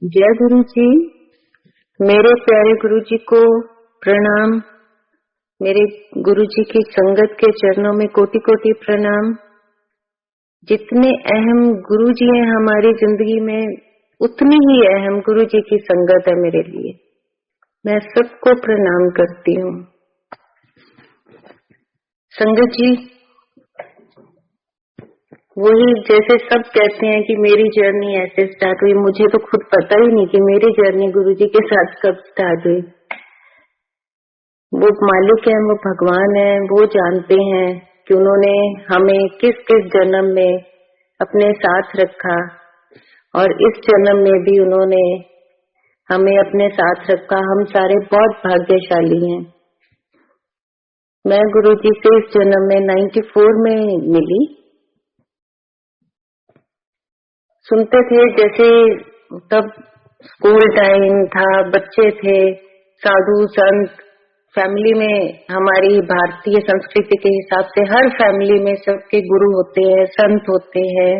जय गुरु जी। मेरे प्यारे गुरु जी को प्रणाम। मेरे गुरु जी की संगत के चरणों में कोटि कोटि प्रणाम। जितने अहम गुरु जी हैं हमारी जिंदगी में, उतनी ही अहम गुरु जी की संगत है मेरे लिए। मैं सबको प्रणाम करती हूँ। संगत जी, वही जैसे सब कहते हैं कि मेरी जर्नी ऐसे स्टार्ट हुई, मुझे तो खुद पता ही नहीं कि मेरी जर्नी गुरुजी के साथ कब स्टार्ट हुई। वो मालिक है, वो भगवान है, वो जानते हैं कि उन्होंने हमें किस किस जन्म में अपने साथ रखा और इस जन्म में भी उन्होंने हमें अपने साथ रखा। हम सारे बहुत भाग्यशाली हैं। मैं गुरुजी से इस जन्म में 94 में मिली। सुनते थे जैसे तब स्कूल टाइम था, बच्चे थे, साधु संत, फैमिली में हमारी भारतीय संस्कृति के हिसाब से हर फैमिली में सबके गुरु होते हैं, संत होते हैं।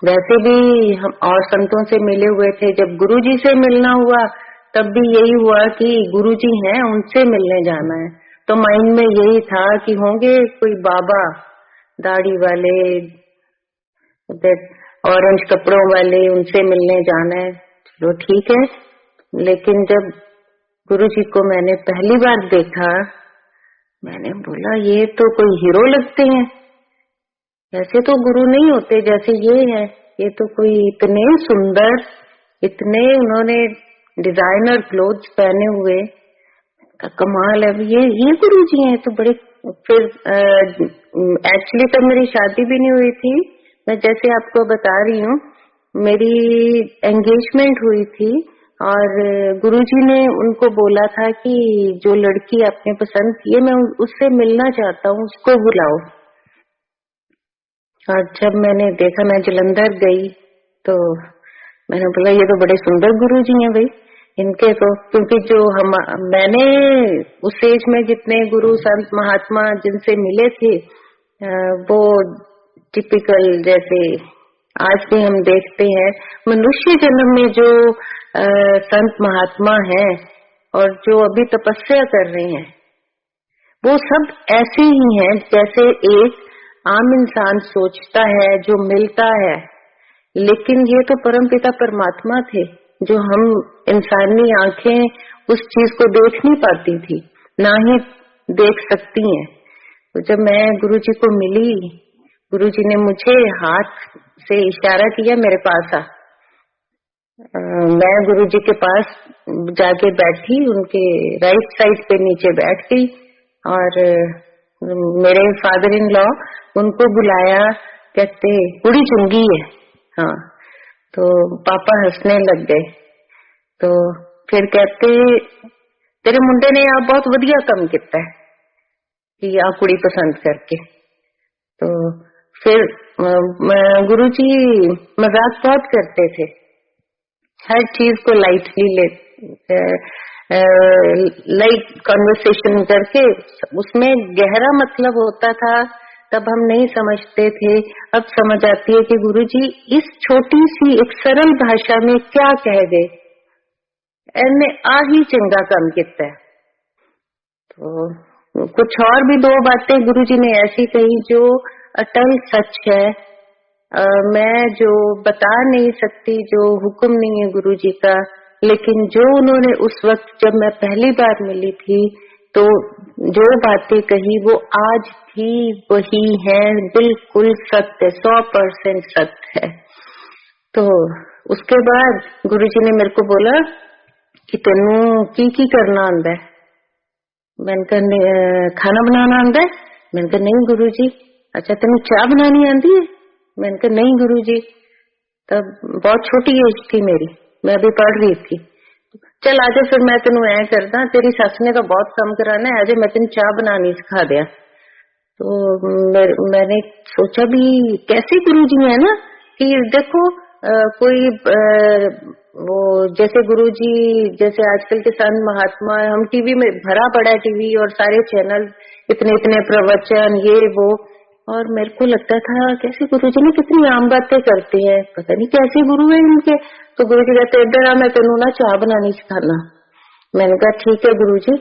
वैसे भी हम और संतों से मिले हुए थे। जब गुरुजी से मिलना हुआ तब भी यही हुआ कि गुरुजी हैं, उनसे मिलने जाना है। तो माइंड में यही था कि होंगे कोई बाबा दाढ़ी वाले, ऑरेंज कपड़ों वाले, उनसे मिलने जाना है। चलो ठीक है। लेकिन जब गुरुजी को मैंने पहली बार देखा, मैंने बोला ये तो कोई हीरो लगते हैं। ऐसे तो गुरु नहीं होते जैसे ये है। ये तो कोई इतने सुंदर, इतने उन्होंने डिजाइनर क्लोथ्स पहने हुए, कमाल है। ये गुरुजी हैं तो बड़े। फिर एक्चुअली तब मेरी शादी भी नहीं हुई थी। मैं जैसे आपको बता रही हूँ, मेरी एंगेजमेंट हुई थी और गुरुजी ने उनको बोला था कि जो लड़की आपने पसंद की है, मैं उससे मिलना चाहता हूँ, उसको बुलाओ। और जब मैंने देखा, मैं जलंधर गई तो मैंने बोला ये तो बड़े सुंदर गुरुजी हैं भाई। इनके तो, क्योंकि जो मैंने उस एज में जितने गुरु संत महात्मा जिनसे मिले थे, वो टिपिकल जैसे आज भी हम देखते हैं मनुष्य जन्म में जो संत महात्मा हैं और जो अभी तपस्या कर रहे हैं, वो सब ऐसे ही हैं जैसे एक आम इंसान सोचता है, जो मिलता है। लेकिन ये तो परमपिता परमात्मा थे, जो हम इंसानी आंखें उस चीज को देख नहीं पाती थी, ना ही देख सकती हैं। तो जब मैं गुरुजी को मिली, गुरुजी ने मुझे हाथ से इशारा किया मेरे पास आ। मैं गुरुजी के पास जाके बैठी, उनके राइट साइड पे नीचे बैठ गई और मेरे फादर इन लॉ उनको बुलाया, कहते कुड़ी चुंगी है। हाँ, तो पापा हंसने लग गए। तो फिर कहते तेरे मुंडे ने आप बहुत वधिया काम किया है कि आ कुड़ी पसंद करके। तो फिर गुरुजी मजाक बहुत करते थे, हर चीज को लाइटली लाइट कॉन्वर्सेशन करके, उसमें गहरा मतलब होता था। तब हम नहीं समझते थे, अब समझ आती है कि गुरुजी इस छोटी सी एक सरल भाषा में क्या कह गए, एने आ ही चंगा काम किया। तो कुछ और भी दो बातें गुरुजी ने ऐसी कही जो अटल सच है। मैं जो बता नहीं सकती, जो हुक्म नहीं है गुरुजी का, लेकिन जो उन्होंने उस वक्त जब मैं पहली बार मिली थी, तो जो बातें कही वो आज भी वही है, बिल्कुल सत्य, 100% सत्य है। तो उसके बाद गुरुजी ने मेरे को बोला कि तेनू की करना आंदा है। मैंने कहा खाना बनाना आंदा है। मैंने कहा नहीं गुरुजी। अच्छा तेनू चाय बनानी आंदी है। मैंने कहा नहीं गुरुजी। तब बहुत छोटी एज थी मेरी, मैं अभी पढ़ रही थी। चल आजा फिर मैं तेनू ऐ करदा, तेरी सस ने तो बहुत कम कराना है, आजा मैं तेन चाय बनानी सिखा दिया। तो मैंने सोचा भी कैसे गुरुजी है ना, कि देखो कोई वो जैसे गुरुजी, जैसे आजकल के संत महात्मा, हम टीवी में भरा पड़ा है, टीवी और सारे चैनल, इतने इतने प्रवचन, ये वो, और मेरे को लगता था कैसे गुरुजी ने कितनी आम बातें करते हैं, पता नहीं कैसे गुरु है इनके। तो गुरुजी कहते इधर आ, मैं तेनू ना चाय बनानी सिखाना। मैंने कहा ठीक है गुरुजी।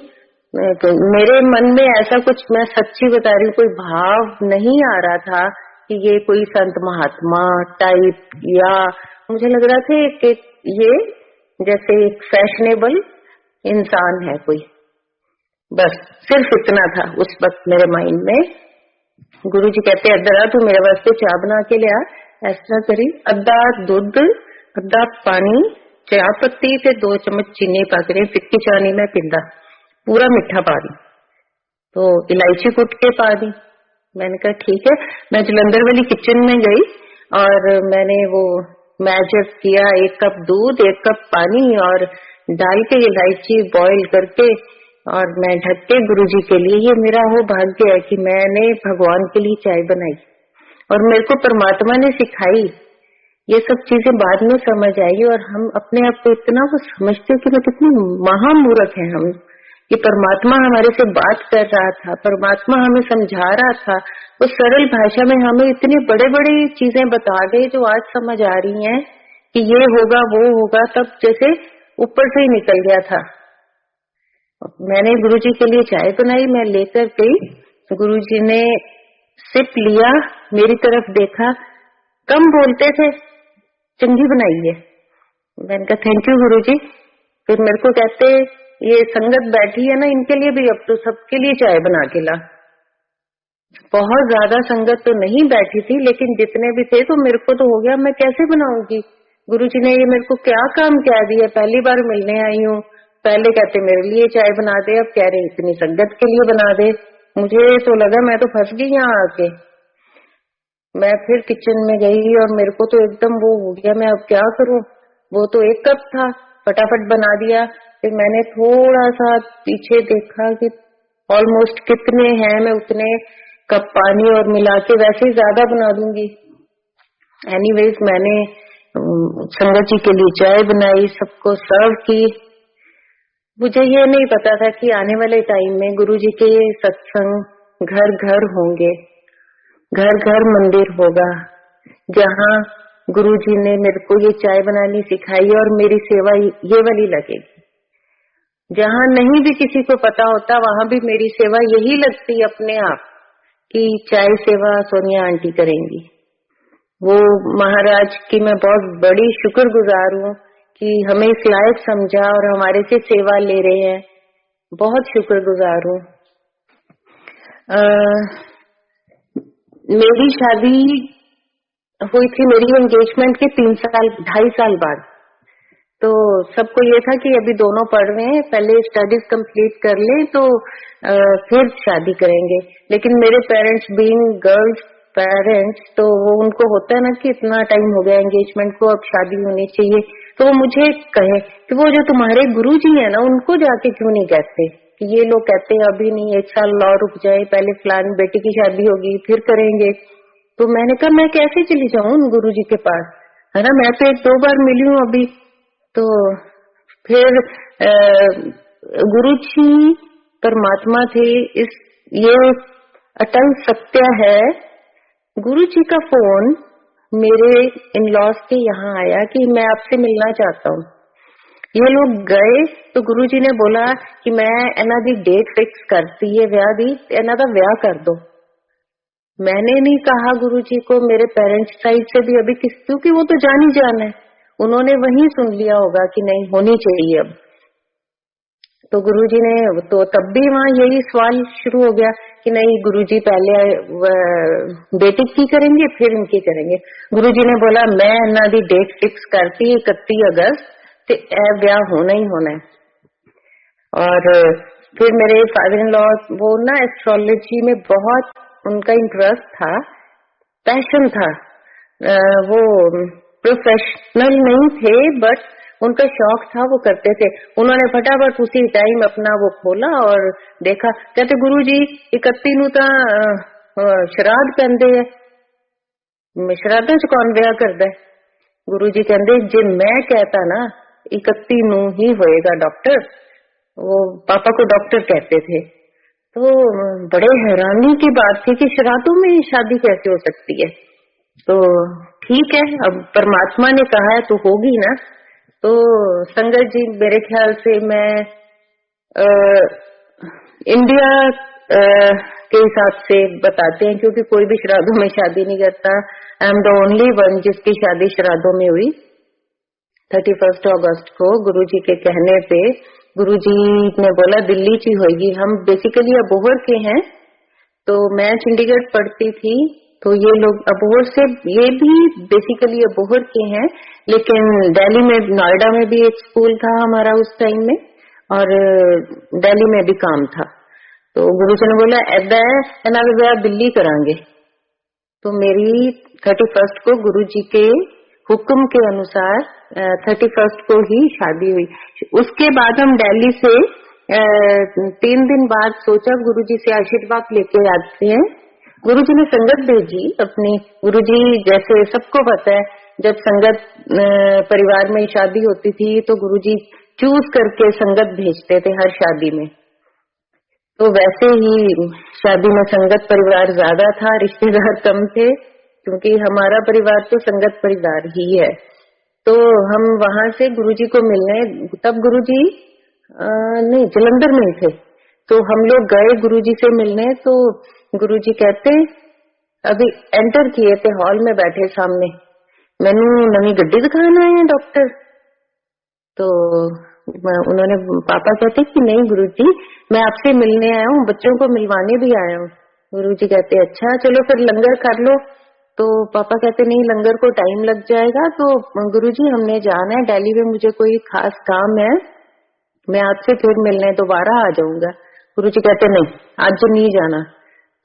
तो मेरे मन में ऐसा कुछ, मैं सच्ची बता रही हूँ, कोई भाव नहीं आ रहा था कि ये कोई संत महात्मा टाइप, या मुझे लग रहा था कि ये जैसे एक फैशनेबल इंसान है कोई। बस सिर्फ इतना था उस वक्त मेरे माइंड में। गुरुजी कहते इधर आ, तू मेरे वास्ते चाय बना के ले आ। इस तरह करी, अद्धा दूध अद्धा पानी चाय पत्ती ते 2 चम्मच चीनी पा के, फिक्की चाय नहीं मैं पींदा, पूरा मीठा पा दी। तो इलायची कुट के पा दी। मैंने कहा ठीक है। मैं जलंधर वाली किचन में गई और मैंने वो मेजर किया, 1 कप दूध 1 कप पानी और डाल के इलायची बॉईल करके, और मैं ढक के गुरुजी के लिए, ये मेरा वो भाग्य है कि मैंने भगवान के लिए चाय बनाई और मेरे को परमात्मा ने सिखाई। ये सब चीजें बाद में समझ आई और हम अपने आप को इतना वो समझते हो कि मैं कितनी महामूर्ख है हम, कि परमात्मा हमारे से बात कर रहा था, परमात्मा हमें समझा रहा था, वो सरल भाषा में हमें इतनी बड़े बड़े चीजें बता गए जो आज समझ आ रही हैं कि ये होगा वो होगा, तब जैसे ऊपर से ही निकल गया था। मैंने गुरुजी के लिए चाय बनाई, मैं लेकर गई, गुरुजी ने सिप लिया, मेरी तरफ देखा, कम बोलते थे, चंगी बनाई है। मैंने कहा थैंक यू गुरुजी। फिर मेरे को कहते ये संगत बैठी है ना, इनके लिए भी अब तो सबके लिए चाय बना के ला। बहुत ज्यादा संगत तो नहीं बैठी थी, लेकिन जितने भी थे तो मेरे को तो हो गया, मैं कैसे बनाऊंगी। गुरुजी ने ये मेरे को क्या काम कह दिया, पहली बार मिलने आई हूँ, पहले कहते मेरे लिए चाय बना दे, अब कह रहे इतनी संगत के लिए बना दे। मुझे तो लगा मैं तो फंस गई यहाँ आके। मैं फिर किचन में गई और मेरे को तो एकदम वो हो गया, मैं अब क्या करूं। वो तो 1 कप था, फटाफट बना दिया। फिर मैंने थोड़ा सा पीछे देखा कि ऑलमोस्ट कितने हैं, मैं उतने कप पानी और मिला के वैसे ही ज्यादा बना दूंगी। एनीवेज मैंने संगत जी के लिए चाय बनाई, सबको सर्व की। मुझे ये नहीं पता था कि आने वाले टाइम में गुरुजी के सत्संग घर घर होंगे, घर घर मंदिर होगा, जहाँ गुरुजी ने मेरे को ये चाय बनानी सिखाई और मेरी सेवा ये वाली लगेगी। जहाँ नहीं भी किसी को पता होता वहां भी मेरी सेवा यही लगती अपने आप कि चाय सेवा सोनिया आंटी करेंगी। वो महाराज की मैं बहुत बड़ी शुक्रगुजार हूँ कि हमें इस लायक समझा और हमारे से सेवा ले रहे हैं, बहुत शुक्रगुजार हूँ। मेरी शादी हुई थी, मेरी एंगेजमेंट के 2.5 साल बाद। तो सबको ये था कि अभी दोनों पढ़ रहे हैं, पहले स्टडीज कंप्लीट कर लें तो फिर शादी करेंगे। लेकिन मेरे पेरेंट्स बीइंग गर्ल्स पेरेंट्स, तो वो उनको होता है ना कि इतना टाइम हो गया एंगेजमेंट को, अब शादी होनी चाहिए। तो वो मुझे कहे कि वो जो तुम्हारे गुरुजी है ना, उनको जाके क्यों नहीं कहते कि ये लोग कहते हैं अभी नहीं, 1 साल और रुक जाए, पहले फलानी बेटी की शादी होगी फिर करेंगे। तो मैंने कहा मैं कैसे चली जाऊं उन गुरुजी के पास, है ना, मैं तो 1-2 बार मिली हूँ अभी। तो फिर गुरुजी परमात्मा थे, इस ये अटल सत्य है। गुरुजी का फोन मेरे इन लॉज के यहाँ आया कि मैं आपसे मिलना चाहता हूँ। ये लोग गए तो गुरुजी ने बोला कि मैं एना दी डेट फिक्स करती है ब्याह दी, एना दा ब्याह कर दो। मैंने नहीं कहा गुरुजी को, मेरे पेरेंट्स साइड से भी अभी क्योंकि वो तो जान ही जान है, उन्होंने वही सुन लिया होगा कि नहीं होनी चाहिए अब। तो गुरुजी ने तो तब भी वहाँ यही सवाल शुरू हो गया कि नहीं गुरुजी पहले बेटी की करेंगे फिर इनकी करेंगे। गुरुजी ने बोला मैं ना दी डेट फिक्स करती 31 अगस्त ते ब्याह होना ही होना है। और फिर मेरे फादर इन लॉ वो ना एस्ट्रोलॉजी में बहुत उनका इंटरेस्ट था, पैशन था। वो प्रोफेशनल नहीं थे बट उनका शौक था, वो करते थे। उन्होंने फटाफट उसी टाइम अपना वो खोला और देखा, कहते गुरुजी 31 नू तां श्राद्ध पैंदे है, श्राद्धां च कौन ब्याह करदा है। गुरुजी कहंदे जे मैं कहता ना 31 नू ही होएगा डॉक्टर, वो पापा को डॉक्टर कहते थे, तो बड़े हैरानी की बात थी कि श्राद्धों में शादी कैसे हो सकती है। तो ठीक है, अब परमात्मा ने कहा है तो होगी ना। तो संगत जी, मेरे ख्याल से मैं इंडिया के हिसाब से बताते हैं, क्योंकि कोई भी श्राद्धों में शादी नहीं करता। I am the only one जिसकी शादी श्राद्धों में हुई। 31 अगस्त को गुरुजी के कहने पे गुरुजी ने बोला दिल्ली ची होगी। हम बेसिकली अबोहर के हैं, तो मैं चंडीगढ़ पढ़ती थी, तो ये लोग अबोहर से, ये भी बेसिकली अबोहर के हैं, लेकिन दिल्ली में, नोएडा में भी एक स्कूल था हमारा उस टाइम में, और दिल्ली में भी काम था। तो गुरुजी ने बोला ऐदा है ना ब्याह दिल्ली करांगे। तो मेरी 31 को गुरुजी के हुक्म के अनुसार 31 को ही शादी हुई। उसके बाद हम दिल्ली से 3 दिन बाद सोचा गुरुजी से आशीर्वाद लेके आते हैं। गुरुजी ने संगत भेजी अपनी। गुरुजी, जैसे सबको पता है, जब संगत परिवार में शादी होती थी तो गुरुजी चूज करके संगत भेजते थे हर शादी में। तो वैसे ही शादी में संगत परिवार ज्यादा था, रिश्तेदार कम थे, क्योंकि हमारा परिवार तो संगत परिवार ही है। तो हम वहां से गुरुजी को मिलने, तब गुरुजी नहीं जलंधर में थे, तो हम लोग गए गुरुजी से मिलने। तो गुरुजी कहते, अभी एंटर किए थे, हॉल में बैठे सामने, मैनू नवी गड्डी दिखाना है डॉक्टर। तो उन्होंने, पापा कहते कि नहीं गुरुजी, मैं आपसे मिलने आया हूँ, बच्चों को मिलवाने भी आया हूँ। गुरुजी कहते अच्छा चलो फिर लंगर कर लो। तो पापा कहते नहीं, लंगर को टाइम लग जाएगा। तो गुरुजी हमने जाना है दिल्ली में, मुझे कोई खास काम है, मैं आपसे फिर मिलने दोबारा आ जाऊंगा। गुरुजी कहते नहीं, आज नहीं जाना।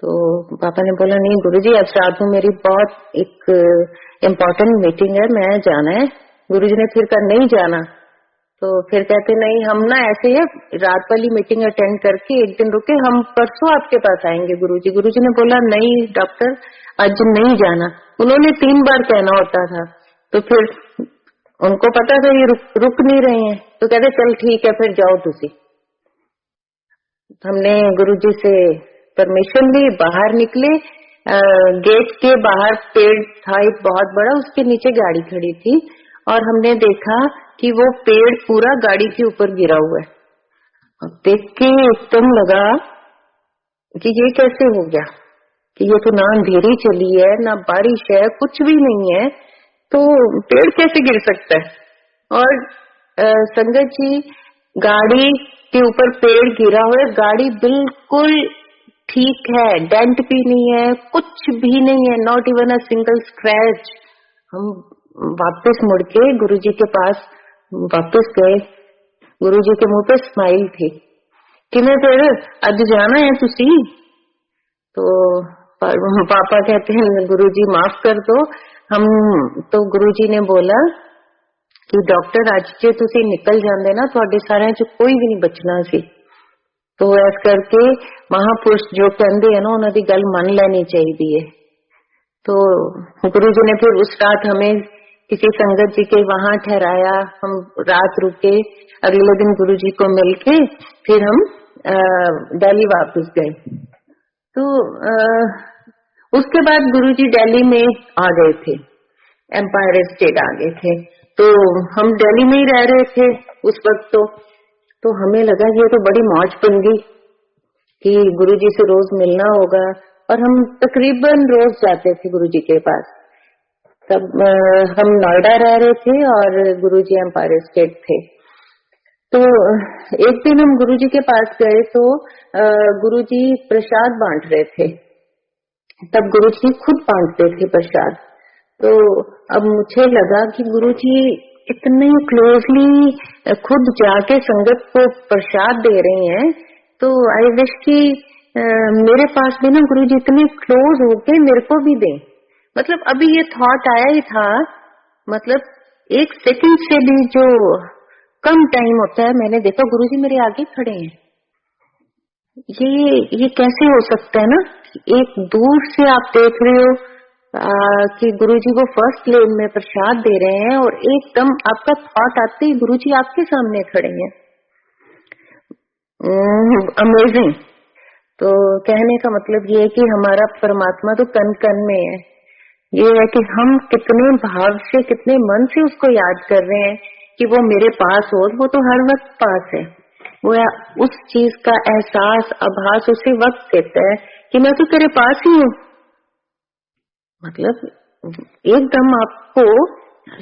तो पापा ने बोला नहीं गुरुजी, आज रात में मेरी बहुत एक इम्पोर्टेंट मीटिंग है, मैं जाना है। गुरुजी ने फिर कहा नहीं जाना। तो फिर कहते नहीं, हम ना ऐसे है, रात वाली मीटिंग अटेंड करके एक दिन रुके, हम परसों आपके पास आएंगे गुरुजी। गुरुजी ने बोला नहीं डॉक्टर, आज नहीं जाना। उन्होंने 3 बार कहना होता था, तो फिर उनको पता था ये रुक नहीं रहे हैं, तो कहते चल ठीक है फिर जाओ तुसी। हमने गुरुजी से परमिशन ली, बाहर निकले। गेट के बाहर पेड़ था एक बहुत बड़ा, उसके नीचे गाड़ी खड़ी थी, और हमने देखा कि वो पेड़ पूरा गाड़ी के ऊपर गिरा हुआ है। अब देख के एकदम लगा कि ये कैसे हो गया, कि ये तो ना अंधेरी चली है ना बारिश है, कुछ भी नहीं है, तो पेड़ कैसे गिर सकता है। और संगत जी, गाड़ी के ऊपर पेड़ गिरा हुआ है, गाड़ी बिल्कुल ठीक है, डेंट भी नहीं है, कुछ भी नहीं है, not even a single scratch. हम वापस मुड़ के गुरुजी के पास वापस गए। गुरुजी के मुंह पे स्माइल थी कि मैं फिर आज जाना है तुसी। तो पापा कहते हैं गुरुजी माफ कर दो हम। तो गुरुजी ने बोला कि डॉक्टर आज जे तुसी निकल जांदे ना, तुहाडे सारिਆਂ ਚ कोई भी नहीं बचना सी। तो इस करके महापुरुष जो कहते हैं ना, उन्हां दी गल मन लेनी चाहिए। तो गुरुजी ने फिर उस रात हमें किसी संगत जी के वहां ठहराया, हम रात रुके। अगले दिन गुरुजी को मिलके फिर हम दिल्ली वापस गए। तो उसके बाद गुरुजी दिल्ली में आ गए थे, एम्पायर स्टेट आ गए थे। तो हम दिल्ली में ही रह रहे थे उस वक्त। तो हमें लगा ये तो बड़ी मौज बन गई कि गुरुजी से रोज मिलना होगा, और हम तकरीबन रोज जाते थे गुरुजी के पास। तब हम नोएडा रह रहे थे और गुरुजी एम्पायर स्टेट थे। तो एक दिन हम गुरुजी के पास गए, तो गुरुजी प्रसाद बांट रहे थे। तब गुरुजी खुद बांटते थे प्रसाद। तो अब मुझे लगा कि गुरुजी इतने क्लोजली खुद जाके संगत को प्रसाद दे रहे हैं, तो आई विश कि मेरे पास भी ना गुरुजी इतने क्लोज होके मेरे को भी दें। मतलब अभी ये थॉट आया ही था, मतलब 1 सेकंड से भी जो कम टाइम होता है, मैंने देखा गुरुजी मेरे आगे खड़े हैं। ये कैसे हो सकता है ना, एक दूर से आप देख रहे हो कि गुरुजी वो फर्स्ट लेन में प्रसाद दे रहे हैं, और एकदम आपका थॉट आते ही गुरुजी आपके सामने खड़े हैं। अमेजिंग। तो कहने का मतलब ये है कि हमारा परमात्मा तो कण कण में है। ये है कि हम कितने भाव से, कितने मन से उसको याद कर रहे हैं कि वो मेरे पास हो। वो तो हर वक्त पास है। वो उस चीज का एहसास, आभास उसी वक्त देता है कि मैं तो तेरे पास ही हूँ। मतलब एकदम आपको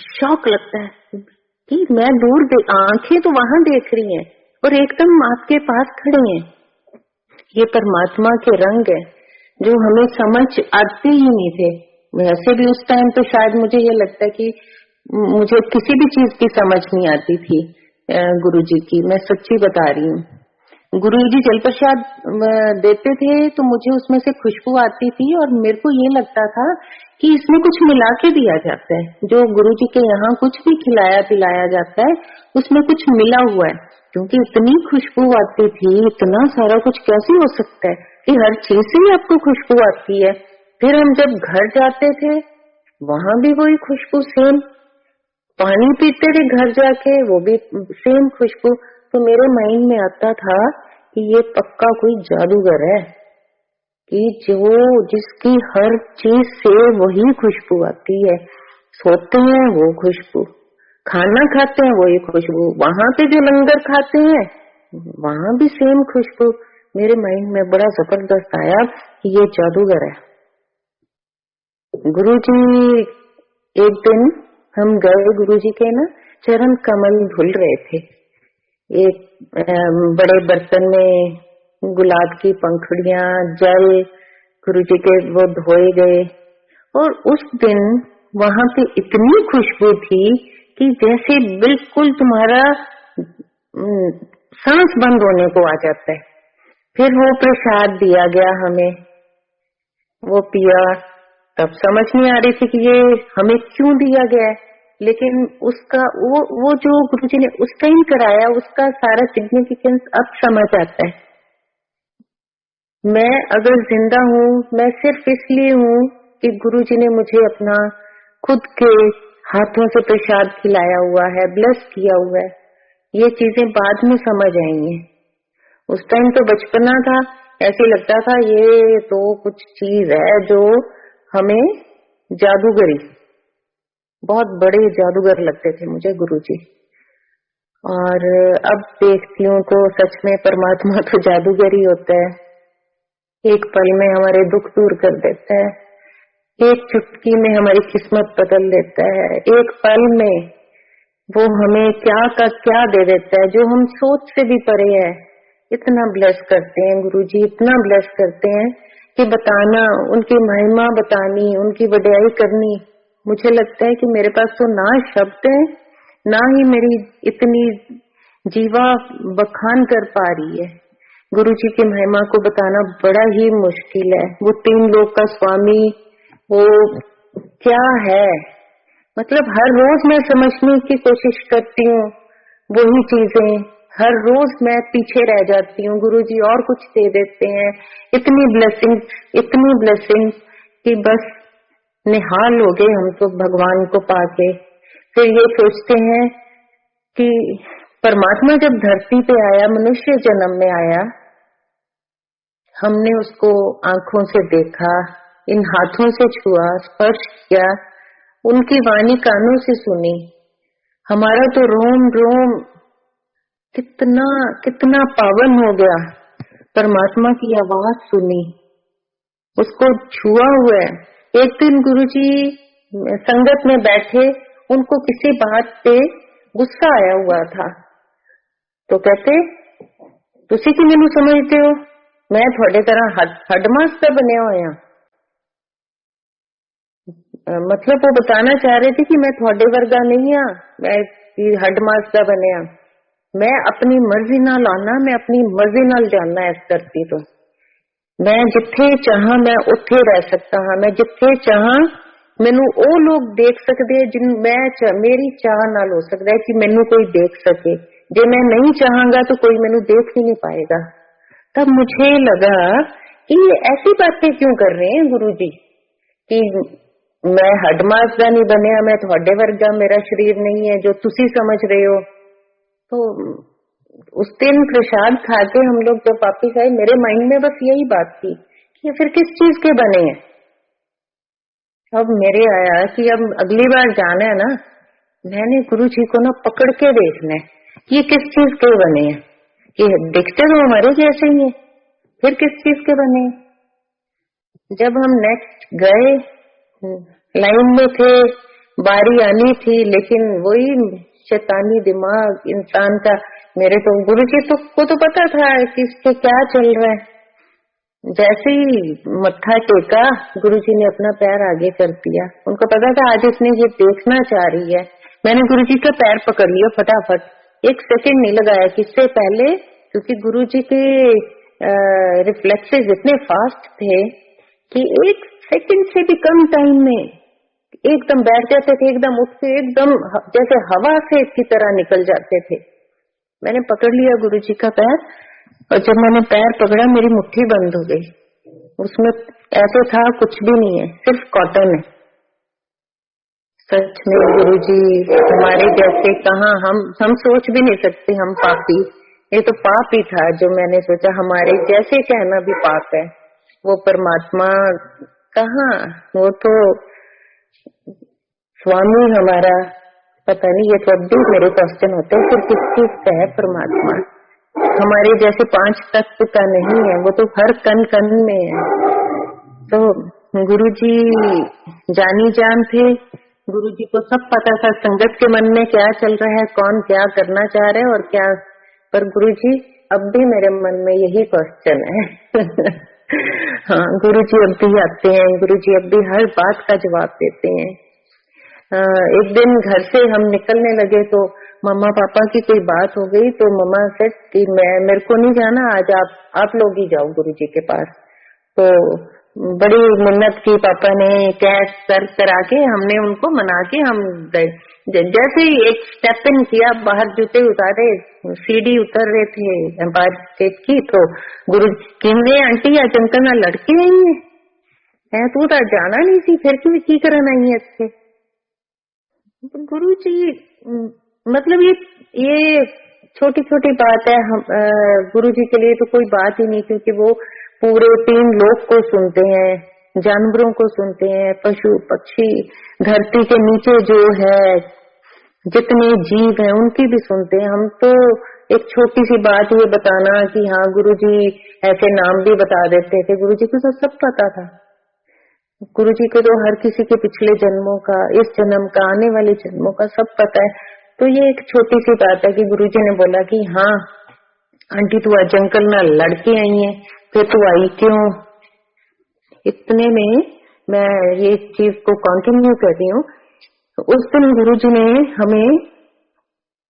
शौक लगता है कि मैं दूर आंखें तो वहां देख रही हैं और एकदम आपके पास खड़े हैं। ये परमात्मा के रंग है जो हमें समझ आते ही नहीं थे। वैसे भी उस टाइम तो शायद मुझे ये लगता है कि मुझे किसी भी चीज की समझ नहीं आती थी गुरुजी की। मैं सच्ची बता रही हूँ। गुरुजी जल प्रसाद देते थे तो मुझे उसमें से खुशबू आती थी और मेरे को ये लगता था कि इसमें कुछ मिला के दिया जाता है। जो गुरुजी के यहाँ कुछ भी खिलाया पिलाया जाता है उसमें कुछ मिला हुआ है, क्योंकि इतनी खुशबू आती थी। इतना सारा कुछ कैसे हो सकता है कि हर चीज से ही आपको खुशबू आती है। फिर हम जब घर जाते थे वहां भी वही खुशबू सेम, पानी पीते थे घर जाके वो भी सेम खुशबू। तो मेरे माइंड में आता था कि ये पक्का कोई जादूगर है कि जो जिसकी हर चीज से वही खुशबू आती है। सोते हैं वो खुशबू, खाना खाते हैं वही खुशबू, वहां पे जो लंगर खाते हैं वहां भी सेम खुशबू। मेरे माइंड में बड़ा जबरदस्त आया कि ये जादूगर है। गुरुजी एक दिन हम गए, गुरुजी के ना चरण कमल धुल रहे थे। एक बड़े बर्तन में गुलाब की पंखुड़ियां, जल गुरुजी के वो धोए गए और उस दिन वहां पे इतनी खुशबू थी कि जैसे बिल्कुल तुम्हारा सांस बंद होने को आ जाता है। फिर वो प्रसाद दिया गया हमें, वो पिया। तब समझ नहीं आ रही थी कि ये हमें क्यों दिया गया है, लेकिन उसका वो जो गुरुजी ने उस टाइम कराया उसका सारा सिग्निफिकेंस अब समझ आता है। मैं अगर जिंदा हूँ मैं सिर्फ इसलिए हूँ कि गुरुजी ने मुझे अपना खुद के हाथों से प्रसाद खिलाया हुआ है, ब्लेस किया हुआ है। ये चीजें बाद में समझ आएंगी। उस टाइम तो बचपना था, ऐसे लगता था ये तो कुछ चीज है जो हमें जादूगरी, बहुत बड़े जादूगर लगते थे मुझे गुरुजी। और अब देखती हूँ तो सच में परमात्मा तो जादूगर ही होता है। एक पल में हमारे दुख दूर कर देता है, एक चुटकी में हमारी किस्मत बदल देता है। एक पल में वो हमें क्या का क्या दे देता है जो हम सोच से भी परे है। इतना ब्लेस करते हैं गुरुजी, इतना ब्लेस करते हैं कि बताना, उनकी महिमा बतानी, उनकी वड्याई करनी, मुझे लगता है कि मेरे पास तो ना शब्द है ना ही मेरी इतनी जीवा बखान कर पा रही है। गुरुजी की महिमा को बताना बड़ा ही मुश्किल है। वो तीन लोक का स्वामी, वो क्या है, मतलब हर रोज मैं समझने की कोशिश करती हूँ वही चीजें। हर रोज मैं पीछे रह जाती हूँ, गुरुजी और कुछ दे देते हैं। इतनी ब्लेसिंग कि बस निहाल हो गए हम तो भगवान को पाके। फिर ये सोचते हैं कि परमात्मा जब धरती पे आया, मनुष्य जन्म में आया, हमने उसको आंखों से देखा, इन हाथों से छुआ, स्पर्श किया, उनकी वाणी कानों से सुनी। हमारा तो रोम रोम कितना कितना पावन हो गया। परमात्मा की आवाज सुनी, उसको छुआ हुआ है। एक दिन गुरुजी संगत में बैठे, उनको किसी बात पे गुस्सा आया हुआ था, तो कहते तुसी कि मैनू समझते हो, मैं थोड़े तरह हडमास्टर बने होया। मतलब वो बताना चाह रहे थे कि मैं थोड़े वर्गा नहीं हाँ, मैं हडमास्टर बने। मैं अपनी मर्जी नाल आना, मैं अपनी मर्जी नाल जाना इस धरती तो। मैं जिथे चाहा मैं उथे रह सकता हाँ, मैं जिथे चाहा मैनू ओ लोग देख सकते जिन मैं मेरी चाह नाल हो सकता है कि मैनू कोई देख सके। जे मैं नहीं चाहूंगा तो कोई मैनू देख ही नहीं पाएगा। तब मुझे लगा कि ये ऐसी बातें क्यों कर रहे हैं गुरुजी कि मैं हडमास्टर नहीं बनया, मैं थोड़े वर्गा, मेरा शरीर नहीं है जो तुसी समझ रहे हो। तो उस दिन प्रसाद खा के हम लोग जब वापिस आए, मेरे माइंड में बस यही बात थी कि ये फिर किस चीज के बने हैं। अब मेरे आया कि अब अगली बार जाना है ना, मैंने गुरु जी को ना पकड़ के देखना है ये किस चीज के बने हैं। ये दिखते तो हमारे जैसे ही है, फिर किस चीज के बने हैं। जब हम नेक्स्ट गए, लाइन में थे, बारी आनी थी, लेकिन वही शैतानी दिमाग इंसान का, मेरे तो गुरु जी को तो पता था कि इसके क्या चल रहा है। जैसे ही मत्था टेका, गुरुजी ने अपना पैर आगे कर दिया। उनको पता था आज इसने ये देखना चाह रही है। मैंने गुरुजी का पैर पकड़ लिया फटाफट, 1 सेकंड नहीं लगाया किससे पहले, क्योंकि गुरुजी के रिफ्लेक्सेस इतने फास्ट थे कि 1 सेकंड से भी कम टाइम में एकदम बैठ जाते थे, एकदम उठ के एकदम जैसे हवा से की तरह निकल जाते थे। मैंने पकड़ लिया गुरुजी का पैर, और जब मैंने पैर पकड़ा मेरी मुट्ठी बंद हो गई। उसमें ऐसे था कुछ भी नहीं है, सिर्फ कॉटन है। सच में गुरुजी हमारे जैसे कहाँ, हम सोच भी नहीं सकते हम पापी। ये तो पाप ही था जो मैंने सोचा हमारे जैसे कहना भी पाप है। वो परमात्मा कहाँ, वो तो स्वामी हमारा, पता नहीं। ये तो अब भी मेरे क्वेश्चन होते हैं फिर किस चीज का है परमात्मा। हमारे जैसे 5 तत्व का नहीं है, वो तो हर कण कण में है। तो गुरुजी जानी जान थे, गुरुजी को सब पता था संगत के मन में क्या चल रहा है, कौन क्या करना चाह रहा है और क्या। पर गुरुजी अब भी मेरे मन में यही क्वेश्चन है। हाँ, गुरुजी अब भी आते हैं, गुरुजी अब भी हर बात का जवाब देते हैं। एक दिन घर से हम निकलने लगे तो मम्मा पापा की कोई बात हो गई, तो मम्मा से कि मेरे को नहीं जाना, आज आप लोग ही जाओ गुरुजी के पास। तो बड़ी मिन्नत की पापा ने, कैश कर करा के हमने उनको मना के हम जैसे ही एक स्टेप इन किया, बाहर जूते उतारे, सीढ़ी उतर रहे थे एम्पायर स्टेट की, तो गुरु किन्ने आंटी आज अंकल ना लड़के आई है, तू तो जाना नहीं सी, फिर क्यों की करना आई है इससे। गुरु जी मतलब ये छोटी छोटी बात है। हम गुरु जी के लिए तो कोई बात ही नहीं, क्योंकि वो पूरे 3 लोक को सुनते हैं, जानवरों को सुनते हैं, पशु पक्षी, धरती के नीचे जो है जितने जीव हैं उनकी भी सुनते हैं। हम तो एक छोटी सी बात ये बताना कि हाँ गुरु जी ऐसे नाम भी बता देते थे, गुरु जी को तो सब पता था। गुरु जी को तो हर किसी के पिछले जन्मों का, इस जन्म का, आने वाले जन्मों का सब पता है। तो ये एक छोटी सी बात है कि गुरु जी ने बोला कि हाँ आंटी तू आज अंकल ना लड़के आई है, फिर तू आई क्यों। इतने में मैं ये चीज को कंटिन्यू कर रही हूँ। उस दिन गुरु जी ने हमें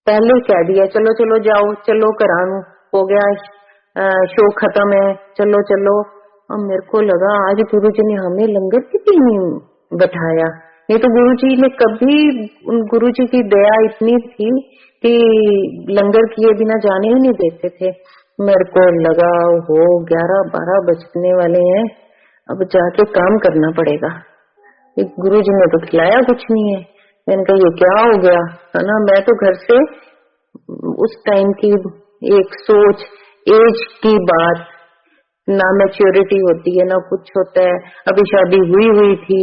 पहले कह दिया चलो चलो जाओ, चलो करानू हो गया, शो खत्म है, चलो चलो। और मेरे को लगा आज गुरुजी ने हमें लंगर की भी नहीं बैठाया। ये तो गुरुजी ने कभी, गुरुजी की दया इतनी थी कि लंगर किए बिना जाने ही नहीं देते थे। मेरे को लगा हो 11-12 बजने वाले हैं, अब जाके काम करना पड़ेगा। गुरुजी ने तो खिलाया कुछ नहीं है। मैंने कहा ये क्या हो गया है ना। मैं तो घर से उस टाइम की एक सोच, एज की बात, ना मैच्योरिटी होती है ना कुछ होता है, अभी शादी हुई थी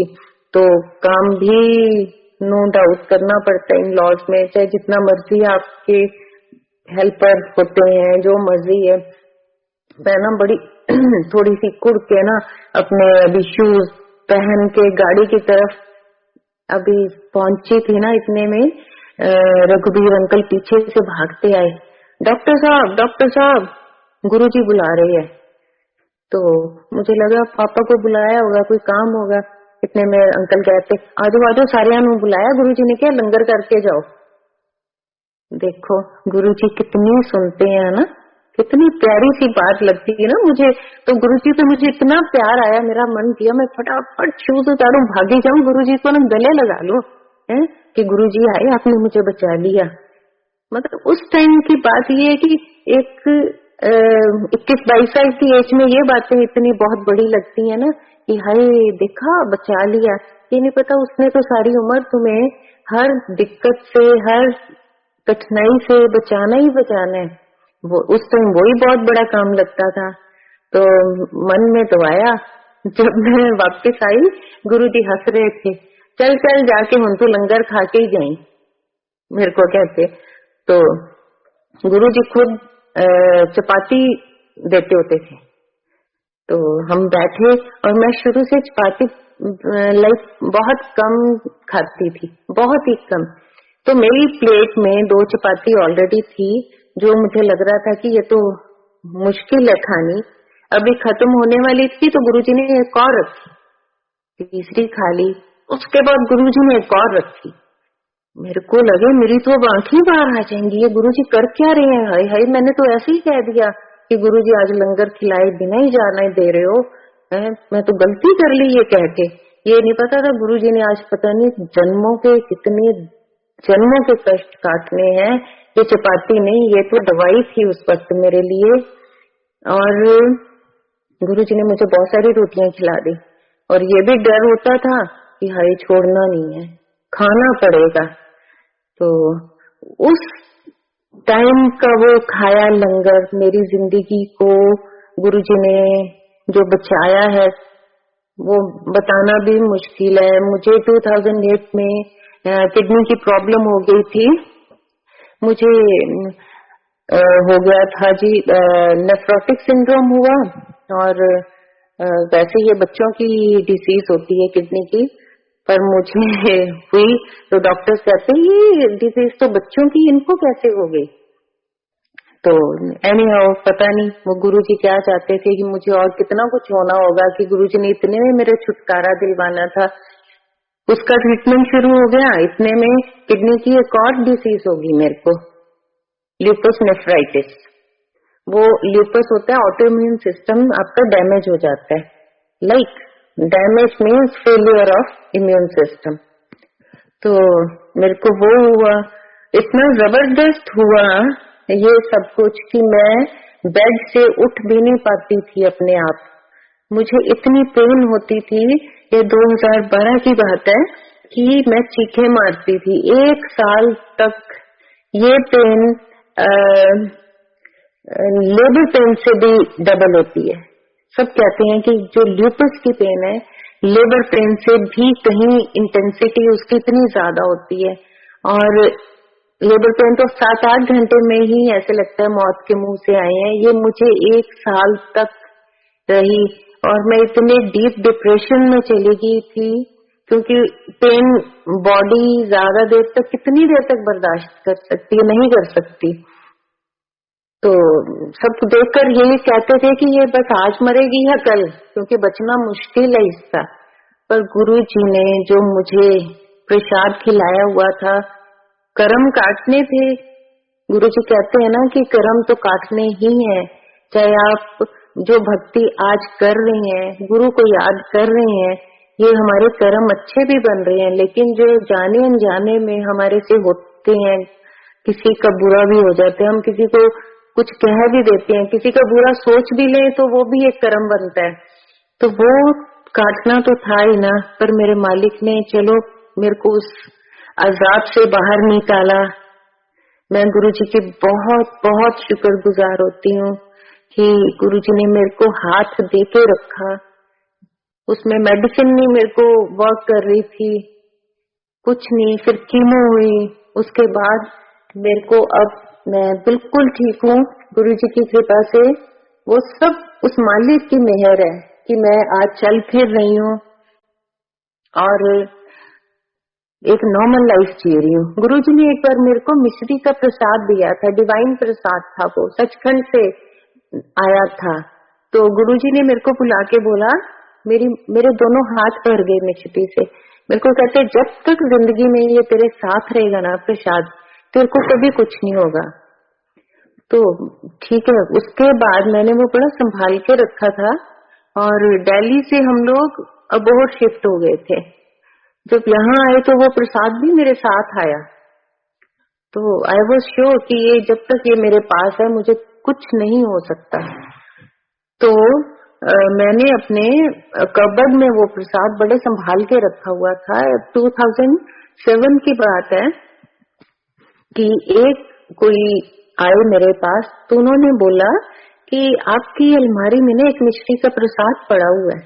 तो काम भी नो डाउट करना पड़ता है इन लॉज में, चाहे जितना मर्जी आपके हेल्पर होते हैं, जो मर्जी है। मैं ना बड़ी थोड़ी सी कुड़ के ना अपने अभी शूज पहन के गाड़ी की तरफ अभी पहुंची थी ना, इतने में रघुबीर अंकल पीछे से भागते आए, डॉक्टर साहब गुरुजी बुला रही है। तो मुझे लगा पापा को बुलाया होगा, कोई काम होगा। इतने में अंकल कहते आजू सारे नु बुलाया गुरुजी ने, क्या लंगर करके जाओ। देखो गुरुजी कितनी सुनते हैं ना, कितनी प्यारी सी बात लगती है ना मुझे। तो गुरुजी पे मुझे इतना प्यार आया, मेरा मन किया मैं फटाफट शूज उतारूं, भागी जाऊं, गुरुजी को ना गले लगा लूं है कि गुरुजी आए आपने मुझे बचा लिया। मतलब उस टाइम की बात ये है कि एक 21-22 साल की एज में ये बातें इतनी बहुत बड़ी लगती है ना कि हाय देखा बचा लिया। ये नहीं पता उसने तो सारी उम्र तुम्हें हर दिक्कत से, हर कठिनाई से बचाना ही बचाना है। वो उस टाइम वही बहुत बड़ा काम लगता था। तो मन में तो आया, जब मैं वापस आई गुरुजी हंस रहे थे, चल चल जाके हम तो लंगर खा के ही जाएं, मेरे को कहते। तो गुरुजी खुद चपाती देते होते थे। तो हम बैठे और मैं शुरू से चपाती लाइक बहुत कम खाती थी, बहुत ही कम। तो मेरी प्लेट में 2 चपाती ऑलरेडी थी, जो मुझे लग रहा था कि ये तो मुश्किल है खानी, अभी खत्म होने वाली थी। तो गुरुजी ने एक और रखी, तीसरी खा ली। उसके बाद गुरुजी ने एक और रखी। मेरे को लगे मेरी तो अब आंखें बाहर आ जाएंगी, ये गुरुजी कर क्या रहे हैं। हाय हाय, मैंने तो ऐसे ही कह दिया कि गुरुजी आज लंगर खिलाए बिना ही जाने दे रहे हो। मैं तो गलती कर ली ये कह के। ये नहीं पता था गुरुजी ने आज पता नहीं जन्मों के कितने जन्मों के कष्ट काटने हैं। ये चपाती नहीं, ये तो दवाई थी उस वक्त मेरे लिए। और गुरुजी ने मुझे बहुत सारी रोटियां खिला दी, और ये भी डर होता था कि हाय छोड़ना नहीं है, खाना पड़ेगा। तो उस टाइम का वो खाया लंगर मेरी जिंदगी को गुरुजी ने जो बचाया है वो बताना भी मुश्किल है। मुझे 2008 में किडनी की प्रॉब्लम हो गई थी। मुझे हो गया था जी नेफ्रोटिक सिंड्रोम हुआ, और वैसे ये बच्चों की डिसीज होती है किडनी की, पर मुझे हुई। तो डॉक्टर्स कहते हैं ये डिसीज तो बच्चों की, इनको कैसे हो गई। तो एनी हाउ पता नहीं वो गुरुजी क्या चाहते थे कि मुझे और कितना कुछ होना होगा कि गुरुजी ने इतने में मेरे छुटकारा दिलवाना था। उसका ट्रीटमेंट शुरू हो गया, इतने में किडनी की एक और डिसीज होगी मेरे को, ल्यूपस नेफ्राइटिस। वो ल्यूपस होता है ऑटोइम्यून सिस्टम आपका डैमेज हो जाता है, like damage means failure of immune system. तो मेरे को वो हुआ, इतना जबरदस्त हुआ ये सब कुछ कि मैं बेड से उठ भी नहीं पाती थी अपने आप। मुझे इतनी पेन होती थी, ये 2012 की बात है, कि मैं चीखें मारती थी। 1 साल तक ये पेन लेबर पेन से भी डबल होती है। सब कहते हैं कि जो ल्यूपस की पेन है लेबर पेन से भी कहीं इंटेंसिटी उसकी इतनी ज्यादा होती है, और लेबर पेन तो 7-8 घंटे में ही ऐसे लगता है मौत के मुंह से आए हैं। ये मुझे 1 साल तक रही, और मैं इतने डीप डिप्रेशन में चली गई थी, क्योंकि पेन बॉडी ज्यादा देर तक, कितनी देर तक बर्दाश्त कर सकती है, नहीं कर सकती। तो सब देखकर यही कहते थे कि ये बस आज मरेगी या कल, क्योंकि बचना मुश्किल है इसका। पर गुरु जी ने जो मुझे प्रसाद खिलाया हुआ था, कर्म काटने थे। गुरु जी कहते हैं ना कि कर्म तो काटने ही है। चाहे आप जो भक्ति आज कर रहे हैं, गुरु को याद कर रहे हैं, ये हमारे कर्म अच्छे भी बन रहे हैं, लेकिन जो जाने अनजाने में हमारे से होते हैं, किसी का बुरा भी हो जाते हैं, हम किसी को कुछ कह भी देते हैं, किसी का बुरा सोच भी लें तो वो भी एक कर्म बनता है। तो वो काटना तो था ही ना, पर मेरे मालिक ने चलो मेरे को उस अजाब से बाहर निकाला। मैं गुरुजी की बहुत बहुत शुक्रगुजार होती हूँ कि गुरुजी ने मेरे को हाथ देके रखा। उसमें मेडिसिन नहीं मेरे को वर्क कर रही थी, कुछ नहीं। फिर कीमो हुई, उसके बाद मेरे को अब मैं बिल्कुल ठीक हूँ गुरुजी की कृपा से। वो सब उस मालिक की मेहर है कि मैं आज चल फिर रही हूँ और एक नॉर्मल लाइफ जी रही हूँ। गुरुजी ने एक बार मेरे को मिश्री का प्रसाद दिया था, डिवाइन प्रसाद था, वो सचखंड से आया था। तो गुरुजी ने मेरे को बुला के बोला, मेरे दोनों हाथ भर गए मिश्री से। मेरे को कहते जब तक जिंदगी में ये तेरे साथ रहेगा ना प्रसाद, तेरे को कभी कुछ नहीं होगा। तो ठीक है। उसके बाद मैंने वो बड़ा संभाल के रखा था, और दिल्ली से हम लोग अबोहर शिफ्ट हो गए थे। जब यहाँ आए तो वो प्रसाद भी मेरे साथ आया। तो आई वॉज श्योर कि ये जब तक ये मेरे पास है मुझे कुछ नहीं हो सकता। तो मैंने अपने कबर्ड में वो प्रसाद बड़े संभाल के रखा हुआ था। 2007 की बात है कि एक कोई आए मेरे पास, तो उन्होंने बोला कि आपकी अलमारी में ना एक मिश्री का प्रसाद पड़ा हुआ है।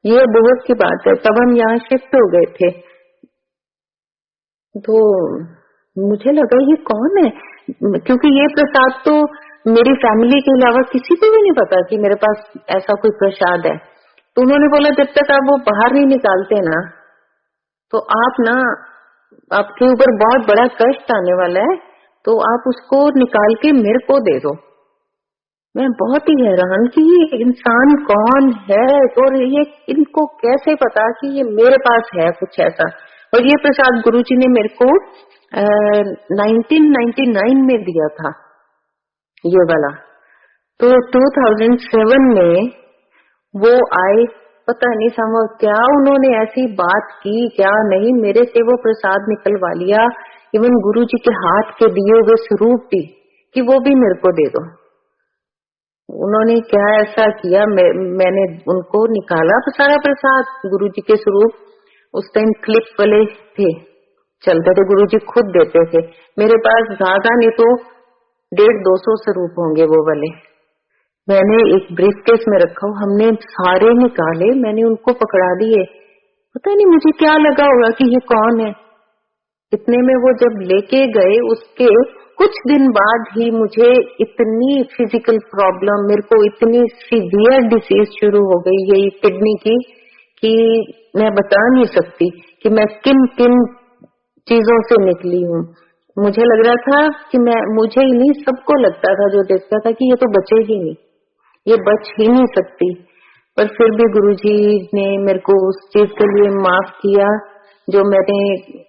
ये बहुत की बात है, तब हम यहाँ शिफ्ट हो गए थे। तो मुझे लगा ये कौन है, क्योंकि ये प्रसाद तो मेरी फैमिली के अलावा किसी को भी नहीं पता कि मेरे पास ऐसा कोई प्रसाद है। तो उन्होंने बोला जब तक आप वो बाहर नहीं निकालते ना, तो आप ना, आपके ऊपर बहुत बड़ा कष्ट आने वाला है, तो आप उसको निकाल के मेरे को दे दो। मैं बहुत ही हैरान कि ये इंसान कौन है और ये इनको कैसे पता कि ये मेरे पास है कुछ ऐसा। और ये प्रसाद गुरुजी ने मेरे को 1999 में दिया था ये वाला। तो 2007 में वो आए, पता नहीं समझ क्या उन्होंने ऐसी बात की क्या नहीं, मेरे से वो प्रसाद निकलवा लिया, इवन गुरुजी के हाथ के दिए हुए स्वरूप भी, कि वो भी मेरे को दे दो। उन्होंने क्या ऐसा किया, मैंने उनको निकाला सारा प्रसाद, गुरुजी के स्वरूप उस टाइम क्लिप वाले थे, चलते थे, गुरुजी खुद देते थे। मेरे पास ज्यादा नहीं तो 150-200 स्वरूप होंगे वो वाले। मैंने एक ब्रीफकेस में रखा, हमने सारे निकाले, मैंने उनको पकड़ा दिए। पता नहीं मुझे क्या लगा होगा कि ये कौन है। इतने में वो जब लेके गए, उसके कुछ दिन बाद ही मुझे इतनी फिजिकल प्रॉब्लम, मेरे को इतनी सीवियर डिसीज शुरू हो गई यही किडनी की, कि मैं बता नहीं सकती कि मैं किन किन चीजों से निकली हूँ। मुझे लग रहा था कि मुझे ही नहीं, सबको लगता था जो देखता था कि ये तो बचेगी नहीं, ये बच ही नहीं सकती। पर फिर भी गुरुजी ने मेरे को उस चीज के लिए माफ किया जो मैंने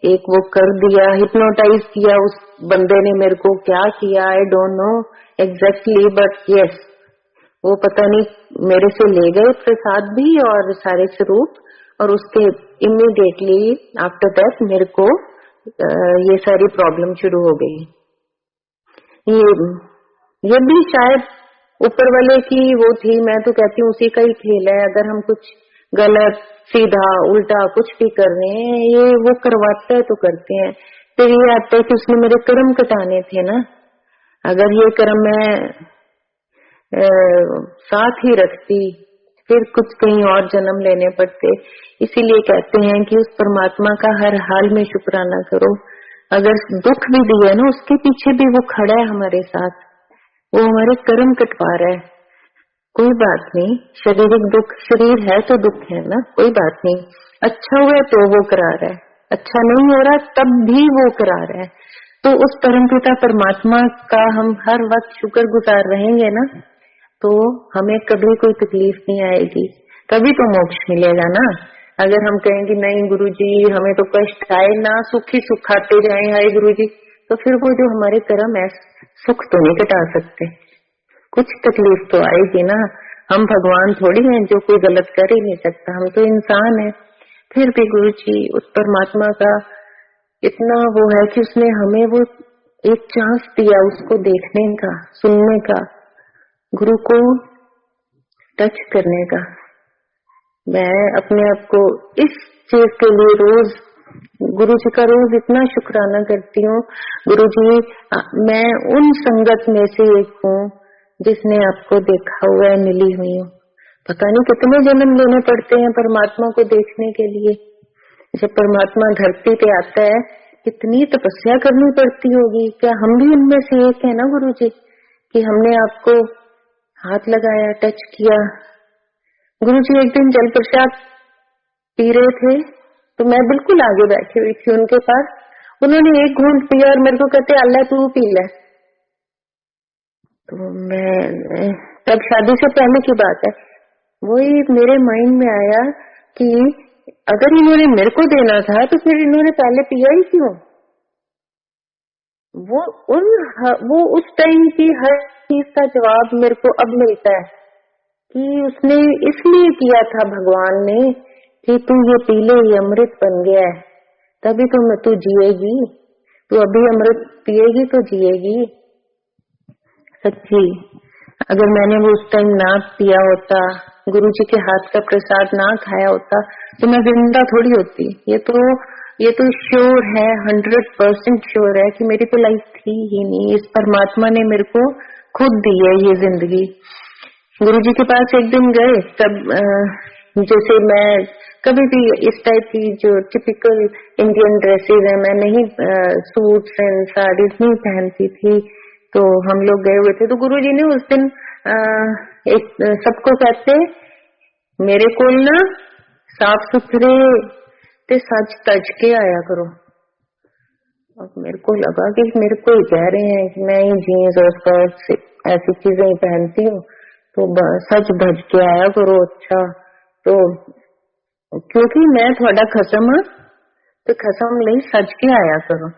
एक वो कर दिया, हिप्नोटाइज किया उस बंदे ने मेरे को। क्या किया I don't know exactly, but yes, वो पता नहीं मेरे से ले गए प्रसाद भी और सारे स्वरूप, और उसके इमीडिएटली आफ्टर दैट मेरे को ये सारी प्रॉब्लम शुरू हो गई। ये भी शायद ऊपर वाले की वो थी, मैं तो कहती हूँ उसी का ही खेल है। अगर हम कुछ गलत सीधा उल्टा कुछ भी कर रहे हैं, ये वो करवाता है तो करते हैं। फिर ये आता है कि उसने मेरे कर्म कटाने थे ना, अगर ये कर्म मैं साथ ही रखती फिर कुछ कहीं और जन्म लेने पड़ते। इसीलिए कहते हैं कि उस परमात्मा का हर हाल में शुक्राना करो। अगर दुख भी दिया ना, उसके पीछे भी वो खड़ा है हमारे साथ, वो हमारे कर्म कटवा रहा है। कोई बात नहीं, शारीरिक दुख, शरीर है तो दुख है ना, कोई बात नहीं। अच्छा हुआ तो वो करा रहा है, अच्छा नहीं हो रहा तब भी वो करा रहा है। तो उस परमपिता परमात्मा का हम हर वक्त शुक्रगुजार रहेंगे ना, तो हमें कभी कोई तकलीफ नहीं आएगी, तभी तो मोक्ष मिलेगा ना। अगर हम कहेंगे नहीं गुरुजी हमें तो कष्ट आए ना, सुख ही सुख आते जाए हाय गुरुजी, तो फिर वो जो हमारे कर्म है सुख तो नहीं कटा सकते, कुछ तकलीफ तो आएगी ना। हम भगवान थोड़ी हैं जो कोई गलत कर ही नहीं सकता, हम तो इंसान हैं। फिर भी गुरुजी उस परमात्मा का इतना वो है कि उसने हमें वो एक चांस दिया उसको देखने का, सुनने का, गुरु को टच करने का। मैं अपने आप को इस चीज के लिए रोज गुरु जी का रोज इतना शुक्राना करती हूँ। गुरु जी मैं उन संगत में से एक हूँ जिसने आपको देखा हुआ है, मिली हुई हूँ। पता नहीं कितने जन्म लेने पड़ते हैं परमात्मा को देखने के लिए। जब परमात्मा धरती पे आता है कितनी तपस्या करनी पड़ती होगी। क्या हम भी उनमें से एक है ना गुरु जी, कि हमने आपको हाथ लगाया, टच किया। गुरु जी एक दिन जल प्रसाद पी रहे थे तो मैं बिल्कुल आगे बैठी हुई थी उनके पास। उन्होंने एक घूंट पिया और मेरे को कहते अल्लाह तू पी ले। तो मैं तब शादी से पहले की बात है, वही मेरे माइंड में आया कि अगर इन्होंने मेरे को देना था तो फिर इन्होंने पहले पिया ही क्यों। वो उस टाइम की हर चीज का जवाब मेरे को अब मिलता है कि उसने इसलिए किया था भगवान ने कि तू ये पी ले, ये अमृत बन गया है, तभी तू जिएगी, तू अभी अमृत पिएगी तो जिएगी। सच्ची अगर मैंने वो उस टाइम ना पिया होता गुरु जी के हाथ का प्रसाद ना खाया होता तो मैं जिंदा थोड़ी होती। ये तो श्योर है, 100% श्योर है कि मेरी तो लाइफ थी ही नहीं। इस परमात्मा ने मेरे को खुद दी है ये जिंदगी। गुरु जी के पास एक दिन गए, तब जैसे मैं कभी भी इस टाइप की जो टिपिकल इंडियन ड्रेसेस है, मैं नहीं सूट्स एंड साड़ीज नहीं पहनती थी। तो हम लोग गए हुए थे, तो गुरु जी ने उस दिन एक सबको कहते मेरे को ना साफ सुथरे ते सच तज के आया करो। अब मेरे को लगा कि मेरे को ही कह रहे हैं कि मैं ही जीन्स और स्कर्ट ऐसी चीजें ही पहनती हूँ, तो सच भज के आया करो। अच्छा, तो क्योंकि मैं थोड़ा खसम हाँ, तो खसम ले सज के आया करो।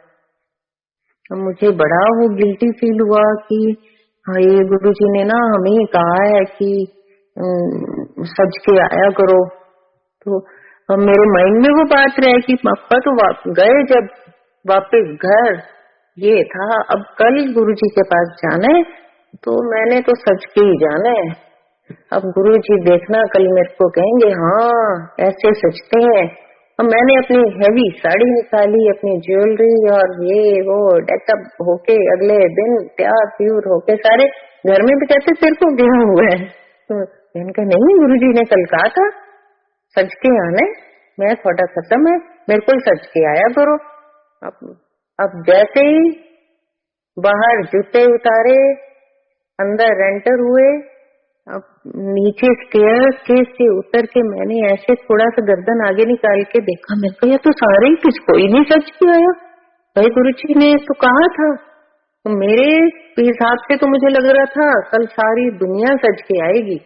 मुझे बड़ा वो गिल्टी फील हुआ कि हाँ, ये गुरु जी ने ना हमें कहा है कि सज के आया करो। तो अब मेरे माइंड में वो बात रहे कि पापा तो गए जब वापस घर, ये था अब कल गुरु जी के पास जाना है, तो मैंने तो सज के ही जाना है। अब गुरु जी देखना कल मेरे को कहेंगे हाँ ऐसे सजते हैं। और मैंने अपनी हैवी साड़ी निकाली, अपनी ज्वेलरी और ये वो डेकअप होके अगले दिन तैयार प्यूर होके सारे घर में भी कहते तेरे को गया हुआ है। तो मैंने कहा नहीं, गुरु जी ने कल कहा था सज के आना है, मैं थोड़ा खत्म है, मेरे को सज के आया करो। अब जैसे ही बाहर जूते उतारे, अंदर एंटर हुए, अब नीचे स्टेयरकेस से उतर के मैंने ऐसे थोड़ा सा गर्दन आगे निकाल के देखा, मैंने कहा ये तो सारे ही कुछ कोई नहीं सच के आया। भाई गुरु जी ने तो कहा था, तो मेरे हिसाब से तो मुझे लग रहा था कल सारी दुनिया सज के आएगी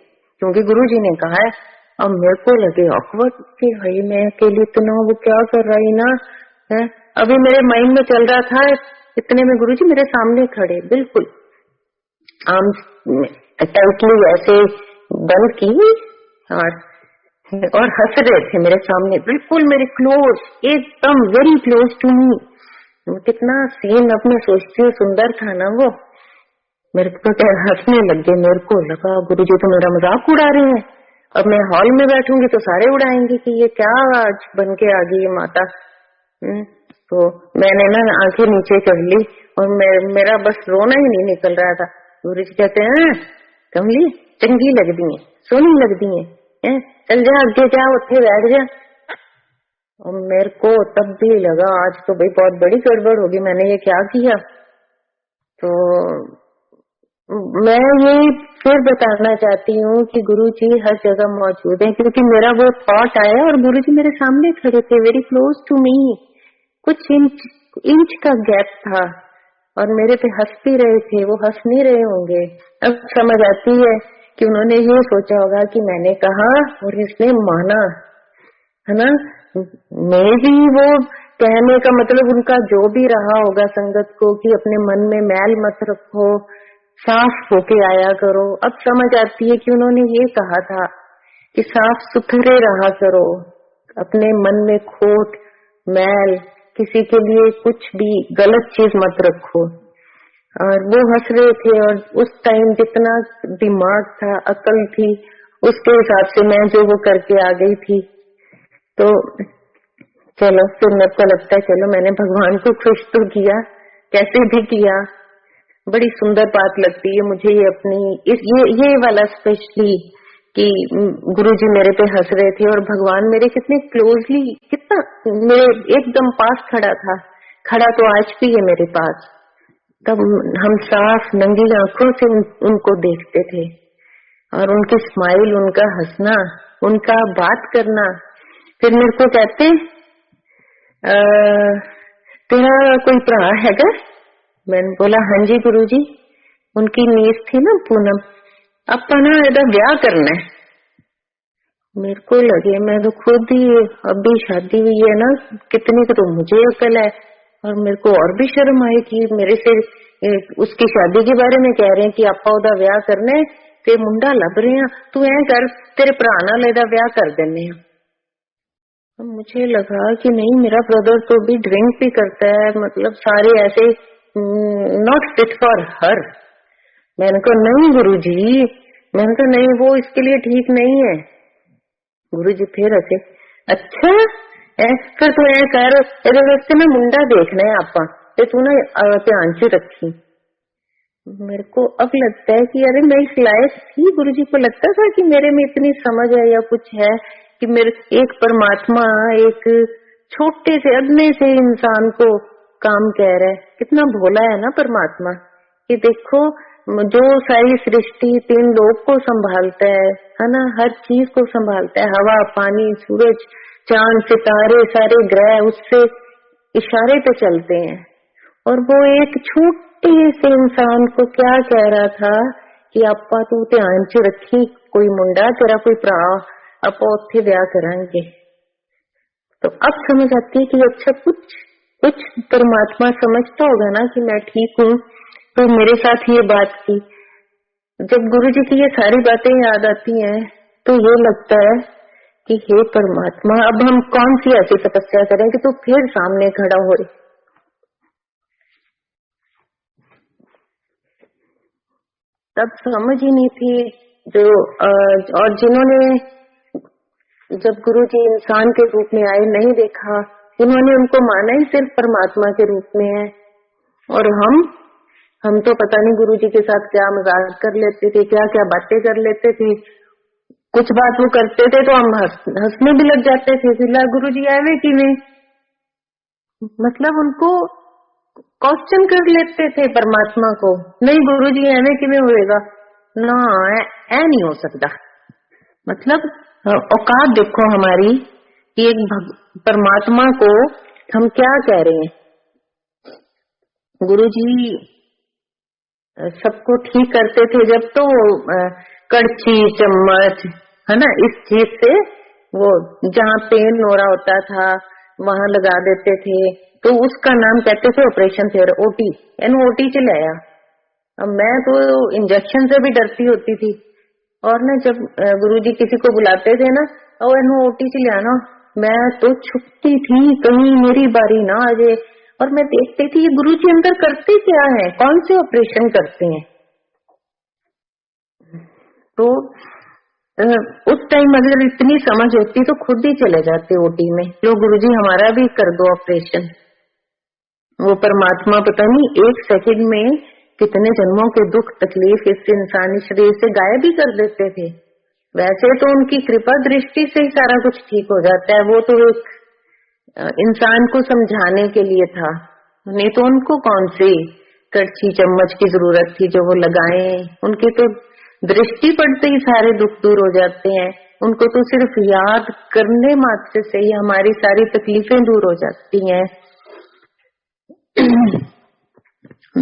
क्योंकि गुरु जी ने कहा है। अब मेरे को लगे ऑकवर्ड कि भाई मैं अकेली इतना वो क्या कर रही ना है। अभी मेरे माइंड में चल रहा था, इतने में गुरु जी मेरे सामने खड़े, बिल्कुल आम टाइटली ऐसे बंद की और हंस रहे थे मेरे सामने, बिल्कुल मेरे क्लोज, एकदम वेरी क्लोज टू मी। कितना सीन अपने सोचती हूँ सुंदर था ना वो। मेरे को क्या हंसने लग गए, मेरे को लगा गुरु जी तो मेरा मजाक उड़ा रहे हैं। अब मैं हॉल में बैठूंगी तो सारे उड़ाएंगे कि ये क्या आज बन के आ गई माता। तो मैंने ना आंखें नीचे कर ली और मेरा बस रोना ही नहीं निकल रहा था। गुरु जी कहते हैं कमली चंगी लगती है, सोनी लगती है, चल जा आगे जा, उठे बैठ जा। और मेरे को तब भी लगा आज तो भाई बहुत बड़ी गड़बड़ होगी, मैंने ये क्या किया। तो मैं ये फिर बताना चाहती हूँ कि गुरु जी हर जगह मौजूद हैं, क्योंकि मेरा वो थॉट आया और गुरु जी मेरे सामने खड़े थे, वेरी क्लोज टू मी, कुछ इंच का गैप था और मेरे पे हंस भी रहे थे। वो हंस नहीं रहे होंगे, अब समझ आती है कि उन्होंने ये सोचा होगा कि मैंने कहा और इसने माना, है ना। मैं भी वो कहने का मतलब उनका जो भी रहा होगा संगत को कि अपने मन में मैल मत रखो, साफ होके आया करो। अब समझ आती है कि उन्होंने ये कहा था कि साफ सुथरे रहा करो, अपने मन में खोट मैल किसी के लिए कुछ भी गलत चीज मत रखो। और वो हंस रहे थे और उस टाइम जितना दिमाग था, अकल थी, उसके हिसाब से मैं जो वो करके आ गई थी। तो चलो फिर मेरे को लगता है चलो मैंने भगवान को खुश तो किया, कैसे भी किया। बड़ी सुंदर बात लगती है मुझे ये अपनी ये वाला स्पेशली कि गुरुजी मेरे पे हंस रहे थे और भगवान मेरे कितने क्लोजली, कितना मेरे एकदम पास खड़ा था, खड़ा तो आज भी है मेरे पास। तब हम साफ नंगी आंखों से उनको देखते थे और उनकी स्माइल, उनका हंसना, उनका बात करना। फिर मेरे को कहते तेरा कोई भरा हैगा? मैंने बोला हाँ जी गुरुजी। उनकी नीस थी ना पूनम, अपना एदा ब्याह करना है। मेरे को लगे मैं तो खुद ही अभी शादी हुई है ना, कितनी तो मुझे अकल है और मेरे को और भी शर्म आई कि मेरे से उसकी शादी के बारे में कह रहे हैं कि आपा ओदा ब्याह करना है, ते मुंडा लब रहे हैं, तू ऐ कर तेरे भरा नाल एदा ब्याह कर देने। मुझे लगा कि नहीं, मेरा ब्रदर तो भी ड्रिंक भी करता है, मतलब सारे ऐसे नॉट फिट फॉर हर। मैंने कहा नहीं गुरुजी, मैंने कहा नहीं, वो इसके लिए ठीक नहीं है। गुरुजी फिर हंसे, अच्छा फिर तू ऐ कर, तेरे वास्ते ना मुंडा देखना है आपा, ते तू ना ध्यान च रखी। मेरे को अब लगता है कि अरे मैं इस लायक थी, गुरुजी को लगता था कि मेरे में इतनी समझ है या कुछ है कि मेरे एक परमात्मा एक छोटे से अदने से इंसान को काम कह रहा है। कितना भोला है ना परमात्मा, कि देखो जो सारी सृष्टि 3 लोक को संभालता है ना, हर चीज को संभालता है, हवा पानी सूरज चांद सितारे सारे ग्रह उससे इशारे पे चलते हैं। और वो एक छोटे से इंसान को क्या कह रहा था कि आपा तू ध्यान च रखी, कोई मुंडा तेरा कोई भरा आपा उत्थे ब्याह करांगे। तो अब समझ आती है कि अच्छा कुछ परमात्मा समझता होगा ना कि मैं ठीक हूँ, तो मेरे साथ ये बात की। जब गुरुजी की ये सारी बातें याद आती हैं तो ये लगता है कि हे परमात्मा, अब हम कौन सी ऐसी तपस्या करें कि तू फिर सामने खड़ा हो। तब समझ ही नहीं थी जो और जिन्होंने जब गुरुजी इंसान के रूप में आए नहीं देखा, उन्होंने उनको माना ही सिर्फ परमात्मा के रूप में है। और हम तो पता नहीं गुरुजी के साथ क्या मजाक कर लेते थे, क्या क्या बातें कर लेते थे। कुछ बात वो करते थे तो हम हंसने भी लग जाते थे, फिर गुरुजी आए कि नहीं, मतलब उनको क्वेश्चन कर लेते थे परमात्मा को। नहीं गुरुजी आए कि नहीं होएगा ना, ऐ नहीं हो सकता। मतलब औकात देखो हमारी कि एक परमात्मा को हम क्या कह रहे हैं। गुरुजी सबको ठीक करते थे जब तो कड़छी चम्मच है ना, इस चीज से वो जहाँ पेन हो रहा होता था वहां लगा देते थे, तो उसका नाम कहते थे operation theatre, OT. An OT चलाया। अब मैं तो इंजेक्शन से भी डरती होती थी, और ना जब गुरुजी किसी को बुलाते थे ना, और एन ओटी चलाना, मैं तो छुपती थी कहीं मेरी बारी ना आ जाए। और मैं देखती थी ये गुरुजी अंदर करते क्या है, कौन से ऑपरेशन करते हैं। तो उस टाइम अगर इतनी समझ होती तो खुद ही चले जाते ओटी में, लो गुरुजी हमारा भी कर दो ऑपरेशन। वो परमात्मा पता नहीं 1 सेकंड में कितने जन्मों के दुख तकलीफ इस इंसानी शरीर से गायब ही कर देते थे। वैसे तो उनकी कृपा दृष्टि से ही सारा कुछ ठीक हो जाता है, वो तो एक इंसान को समझाने के लिए था, नहीं तो उनको कौन सी कड़छी चम्मच की जरूरत थी जो वो लगाएं। उनकी तो दृष्टि पड़ते ही सारे दुख दूर हो जाते हैं, उनको तो सिर्फ याद करने मात्र से ही हमारी सारी तकलीफें दूर हो जाती हैं।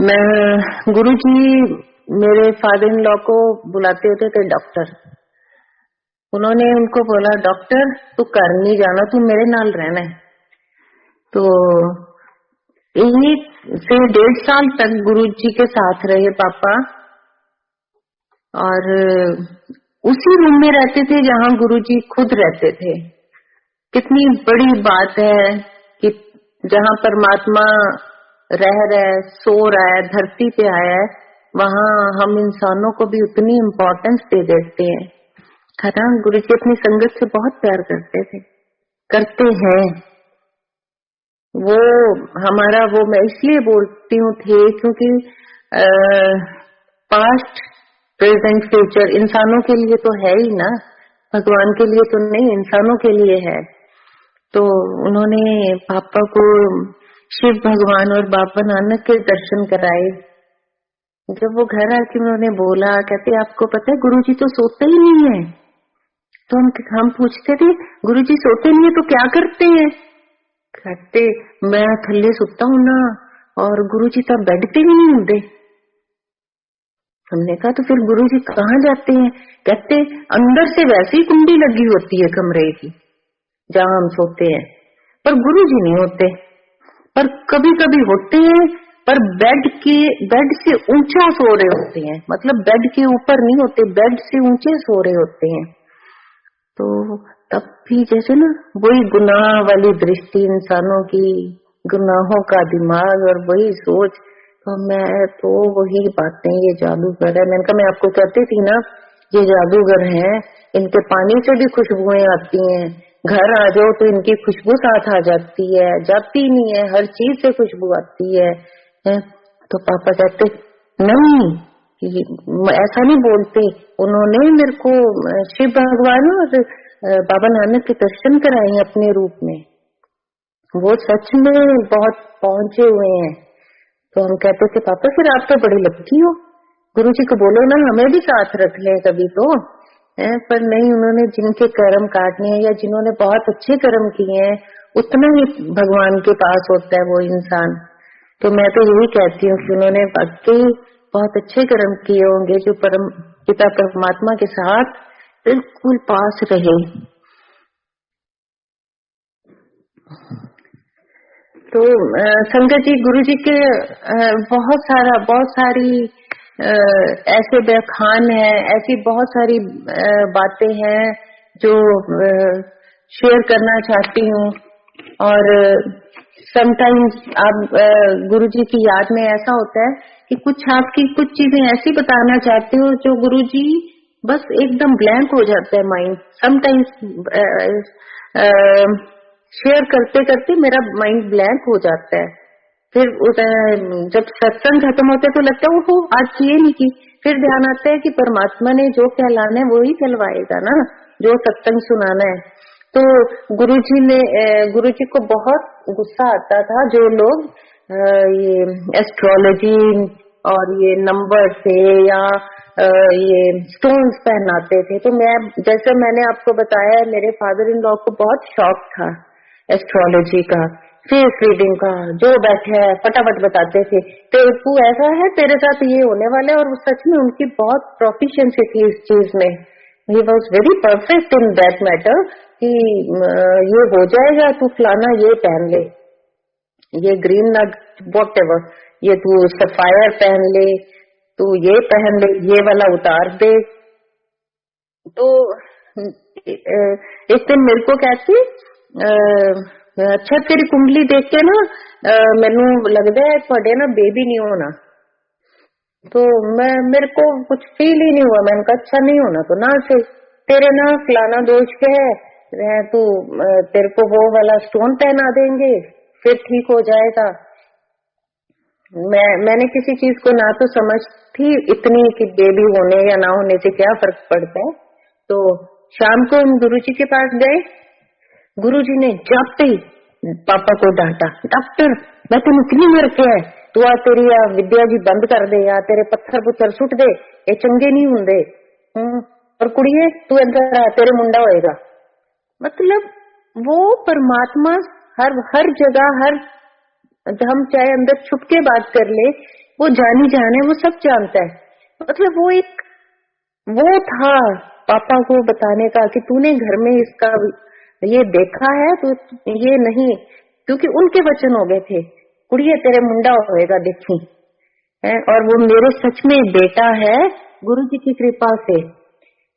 मैं गुरुजी मेरे फादर इन लॉ को बुलाते होते थे डॉक्टर। उन्होंने उनको बोला डॉक्टर तू घर नहीं जाना, तू मेरे नाल रहना है। तो 1 से 1.5 साल तक गुरुजी के साथ रहे पापा, और उसी रूम में रहते थे जहां गुरुजी खुद रहते थे। कितनी बड़ी बात है कि जहां परमात्मा रह रहा है, सो रहा है, धरती पे आया है, वहां हम इंसानों को भी उतनी इम्पोर्टेंस दे देते हैं। खरा गुरुजी अपनी संगत से बहुत प्यार करते थे, करते हैं। वो हमारा वो मैं इसलिए बोलती हूँ थे क्योंकि पास्ट प्रेजेंट फ्यूचर इंसानों के लिए तो है ही ना, भगवान के लिए तो नहीं, इंसानों के लिए है। तो उन्होंने पापा को शिव भगवान और बाबा नानक के दर्शन कराए। जब वो घर आके उन्होंने बोला, कहते आपको पता है गुरुजी तो सोते ही नहीं है। तो हम पूछते थे गुरुजी सोते नहीं है तो क्या करते हैं। कहते मैं थल्ले सुता हूं ना, और गुरुजी तब बेड पे भी नहीं होते। हमने कहा तो फिर गुरुजी कहाँ जाते हैं। कहते अंदर से वैसे ही कुंडी लगी होती है कमरे की जहां हम सोते हैं, पर गुरुजी नहीं होते। पर कभी कभी होते हैं, पर बेड से ऊंचा सो रहे होते हैं, मतलब बेड के ऊपर नहीं होते, बेड से ऊंचे सो रहे होते हैं। तो तब भी जैसे ना वही गुनाह वाली दृष्टि इंसानों की, गुनाहों का दिमाग और वही सोच, तो मैं तो वही बातें ये जादू कर रहा है। मैंने कहा मैं आपको कहती थी ना ये जादूगर हैं, इनके पानी से भी खुशबुएं आती हैं, घर आ जाओ तो इनकी खुशबू साथ आ जाती है, जाती नहीं है, हर चीज से खुशबू आती है? तो पापा कहते नहीं, ऐसा नहीं बोलते। उन्होंने मेरे को शिव भगवान और बाबा नानक के दर्शन कराए अपने रूप में, वो सच में बहुत पहुंचे हुए हैं। तो हम कहते थे पापा फिर आप तो बड़ी लक्की हो, गुरुजी को बोलो ना हमें भी साथ रख ले कभी तो पर नहीं, उन्होंने जिनके कर्म काटने हैं या जिन्होंने बहुत अच्छे कर्म किए हैं उतना ही भगवान के पास होता है वो इंसान। तो मैं तो यही कहती हूँ कि उन्होंने वाकई बहुत अच्छे कर्म किए होंगे जो परम पिता परमात्मा के साथ बिल्कुल पास रहे। तो संगत जी, गुरु जी के बहुत सारी ऐसे व्याख्यान है, ऐसी बहुत सारी बातें हैं जो शेयर करना चाहती हूँ। और समटाइम्स आप गुरु जी की याद में ऐसा होता है कि आपकी कुछ चीजें ऐसी बताना चाहती हो जो गुरु जी बस एकदम ब्लैंक हो जाता है माइंड। समटाइम्स शेयर करते करते मेरा माइंड ब्लैंक हो जाता है। फिर जब सत्संग खत्म होता है तो लगता है वो आज ये नहीं की। फिर ध्यान आता है कि परमात्मा ने जो कहलाना है वो ही कहलवाएगा ना, जो सत्संग सुनाना है। तो गुरुजी को बहुत गुस्सा आता था जो लोग ये एस्ट्रोलॉजी और ये नंबर से या ये स्टोन्स पहनाते थे। तो जैसे मैंने आपको बताया, मेरे फादर इन लॉ को बहुत शौक था एस्ट्रोलॉजी का, फेस रीडिंग का, जो बैठे है फटाफट बताते थे तू ऐसा है, तेरे साथ ये होने वाला है। और सच में उनकी बहुत प्रोफिशिएंसी थी इस चीज में। He was very perfect in that matter कि ये हो जाएगा, तू फलाना ये पहन ले, ये ग्रीन नग वॉट एवर, ये तू सफायर पहन ले, तू ये पहन ले, ये वाला उतार दे। तो एक दिन मेरे को कहती अच्छा तेरी कुंडली देख के ना मैनू लगता है थोड़े ना बेबी नहीं होना। तो मेरे को कुछ फील ही नहीं हुआ। मैंने कहा अच्छा नहीं होना तो ना से, तेरे ना फलाना दोष के है, तू तेरे को वो वाला स्टोन पहना देंगे फिर ठीक हो जाएगा। मैंने किसी चीज को ना तो समझ थी इतनी कि बेबी होने या ना होने से क्या फर्क पड़ता है। तो शाम को हम गुरुजी के पास गए। गुरुजी ने जाते ही पापा को डांटा, डॉक्टर मैं तेन कितनी मर के है, तू आ तेरी विद्या जी बंद कर दे, या तेरे पत्थर पुत्थर सुट दे, ये चंगे नहीं होंगे। और कुड़िए तू अंदर आ, तेरे मुंडा होएगा। मतलब वो परमात्मा हर जगह, हम चाहे अंदर छुप के बात कर ले, वो जानी जाने, वो सब जानता है। मतलब वो था पापा को बताने का कि तूने घर में इसका ये देखा है तो ये नहीं, क्योंकि उनके वचन हो गए थे, कुड़िए तेरे मुंडा होएगा देखी है। और वो मेरे सच में बेटा है गुरुजी की कृपा से।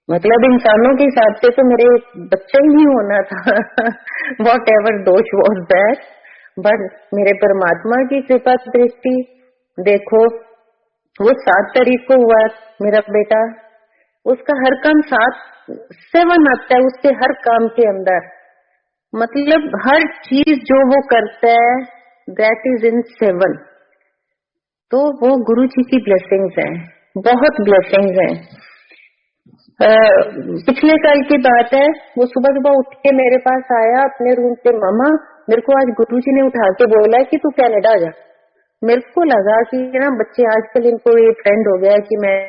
मतलब इंसानों के हिसाब से तो मेरे बच्चा ही नहीं होना था वॉट एवर दोष वॉज दैट, बट मेरे परमात्मा की कृपा दृष्टि देखो, वो 7 तारीख को हुआ मेरा बेटा। उसका हर काम 7 आता है उसके हर काम के अंदर। मतलब हर चीज जो वो करता है दैट इज इन 7। तो वो गुरु जी की ब्लेसिंग्स हैं, बहुत ब्लेसिंग्स हैं। पिछले साल की बात है, वो सुबह सुबह उठ के मेरे पास आया अपने रूम से, मामा मेरे को आज गुरुजी ने उठा के बोला कि तू कनाडा जा। मेरे को लगा कि ना बच्चे आजकल इनको ये ट्रेंड हो गया है कि मैं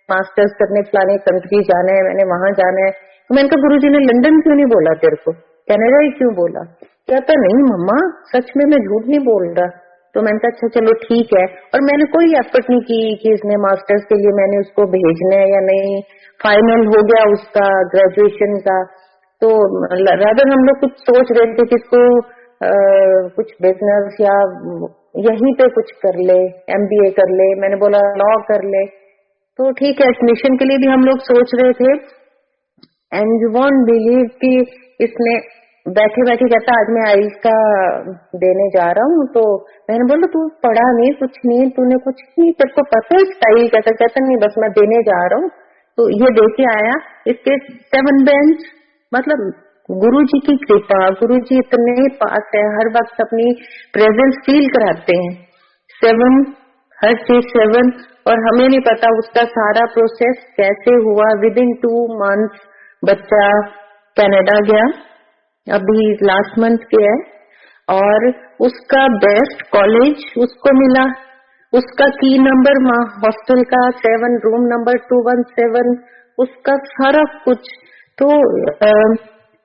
मास्टर्स करने फलाने कंट्री जाना है, मैंने वहां जाना है। तो मैंने कहा गुरुजी ने लंदन क्यों नहीं बोला तेरे को, कनाडा ही क्यों बोला? कहता नहीं मम्मा सच में मैं झूठ नहीं बोल रहा। तो मैंने कहा अच्छा चलो ठीक है। और मैंने कोई एफर्ट नहीं की कि इसने मास्टर्स के लिए मैंने उसको भेजना है या नहीं। फाइनल हो गया उसका ग्रेजुएशन का, तो रादर हम लोग कुछ सोच रहे थे कि इसको कुछ बिजनेस या यहीं पे कुछ कर ले, MBA कर ले। मैंने बोला लॉ कर ले, तो ठीक है एडमिशन के लिए भी हम लोग सोच रहे थे। एंड यू वॉन्ट बिलीव कि इसने बैठे बैठे कहता आज मैं आइल्स का देने जा रहा हूँ। तो मैंने बोला तू पढ़ा नहीं, कुछ नहीं, तूने कुछ नहीं, तेरे को पता है स्टाइल कैसा? कहता नहीं बस मैं देने जा रहा हूँ, तो ये देके आया इसके 7 बेंच। मतलब गुरु जी की कृपा, गुरु जी इतने पास है, हर वक्त अपनी प्रेजेंस फील कराते हैं। 7 हर चीज 7 और हमें नहीं पता उसका सारा प्रोसेस कैसे हुआ। विद इन 2 मंथ्स बच्चा कनाडा गया, अभी लास्ट मंथ गया है, और उसका बेस्ट कॉलेज उसको मिला, उसका की नंबर हॉस्टल का 7 रूम नंबर 217, उसका सारा कुछ। तो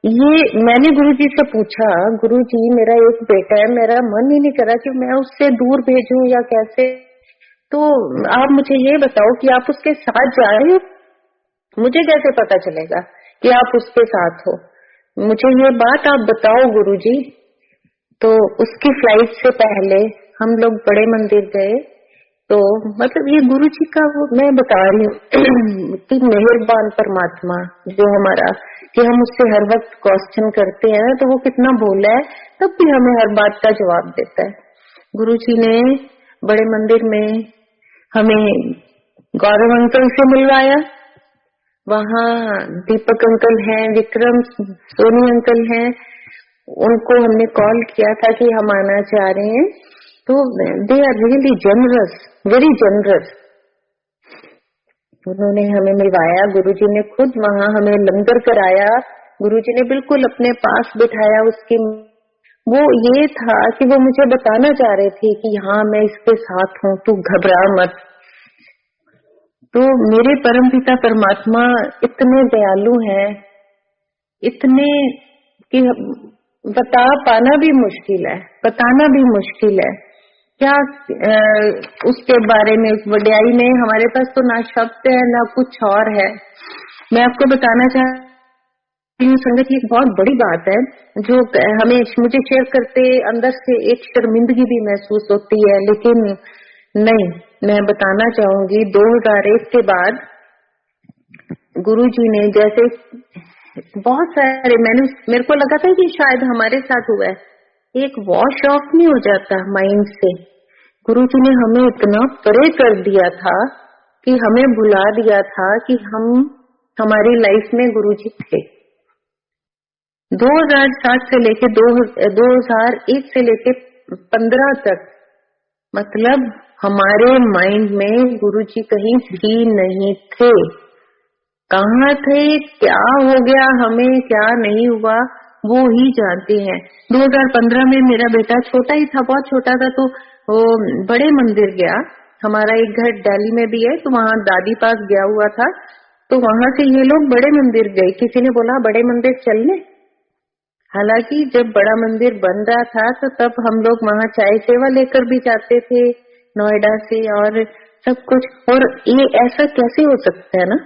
ये मैंने गुरुजी से पूछा, गुरुजी मेरा एक बेटा है, मेरा मन ही नहीं करा कि मैं उससे दूर भेजूं या कैसे, तो आप मुझे ये बताओ कि आप उसके साथ जा रहे हो, मुझे कैसे पता चलेगा कि आप उसके साथ हो, मुझे ये बात आप बताओ गुरुजी। तो उसकी फ्लाइट से पहले हम लोग बड़े मंदिर गए। तो मतलब ये गुरु जी का वो मैं बता रही हूँ कि मेहरबान परमात्मा जो हमारा, कि हम उससे हर वक्त क्वेश्चन करते हैं तो वो कितना भोला है, तब भी हमें हर बात का जवाब देता है। गुरु जी ने बड़े मंदिर में हमें गौरव अंकल से मिलवाया, वहाँ दीपक अंकल हैं, विक्रम सोनी अंकल हैं, उनको हमने कॉल किया था कि हम आना चाह रहे हैं। तो they are really generous, very generous. उन्होंने हमें मिलवाया, गुरुजी ने खुद वहाँ हमें लंगर कराया, गुरुजी ने बिल्कुल अपने पास बिठाया। उसकी वो ये था कि वो मुझे बताना चाह रहे थे कि हाँ मैं इसके साथ हूँ, तू घबरा मत। तो मेरे परमपिता परमात्मा इतने दयालु हैं, इतने कि बता पाना भी मुश्किल है, बताना भी मुश्किल है क्या उसके बारे में, उस वड्याई में हमारे पास तो ना शब्द है ना कुछ और है। मैं आपको बताना चाहती हूँ संगत, एक बहुत बड़ी बात है जो हमें मुझे शेयर करते अंदर से एक शर्मिंदगी भी महसूस होती है, लेकिन नहीं, मैं बताना चाहूंगी। 2001 के बाद गुरुजी ने जैसे बहुत सारे, मेरे को लगा था कि शायद हमारे साथ हुआ है, एक वॉश ऑफ नहीं हो जाता माइंड से। गुरुजी ने हमें इतना परे कर दिया था कि हमें भुला दिया था कि हम हमारी लाइफ में गुरुजी थे। 2007 से लेके 2001 से लेके 15 तक, मतलब हमारे माइंड में गुरुजी कहीं भी नहीं थे। कहाँ थे, क्या हो गया हमें, क्या नहीं हुआ, वो ही जानते हैं। 2015 में मेरा बेटा छोटा ही था, बहुत छोटा था, तो वो बड़े मंदिर गया। हमारा एक घर दिल्ली में भी है, तो वहाँ दादी पास गया हुआ था, तो वहां से ये लोग बड़े मंदिर गए। किसी ने बोला बड़े मंदिर चलने, हालांकि जब बड़ा मंदिर बन रहा था तो तब हम लोग वहाँ चाय सेवा लेकर भी जाते थे नोएडा से और सब कुछ। और ये ऐसा कैसे हो सकता है ना,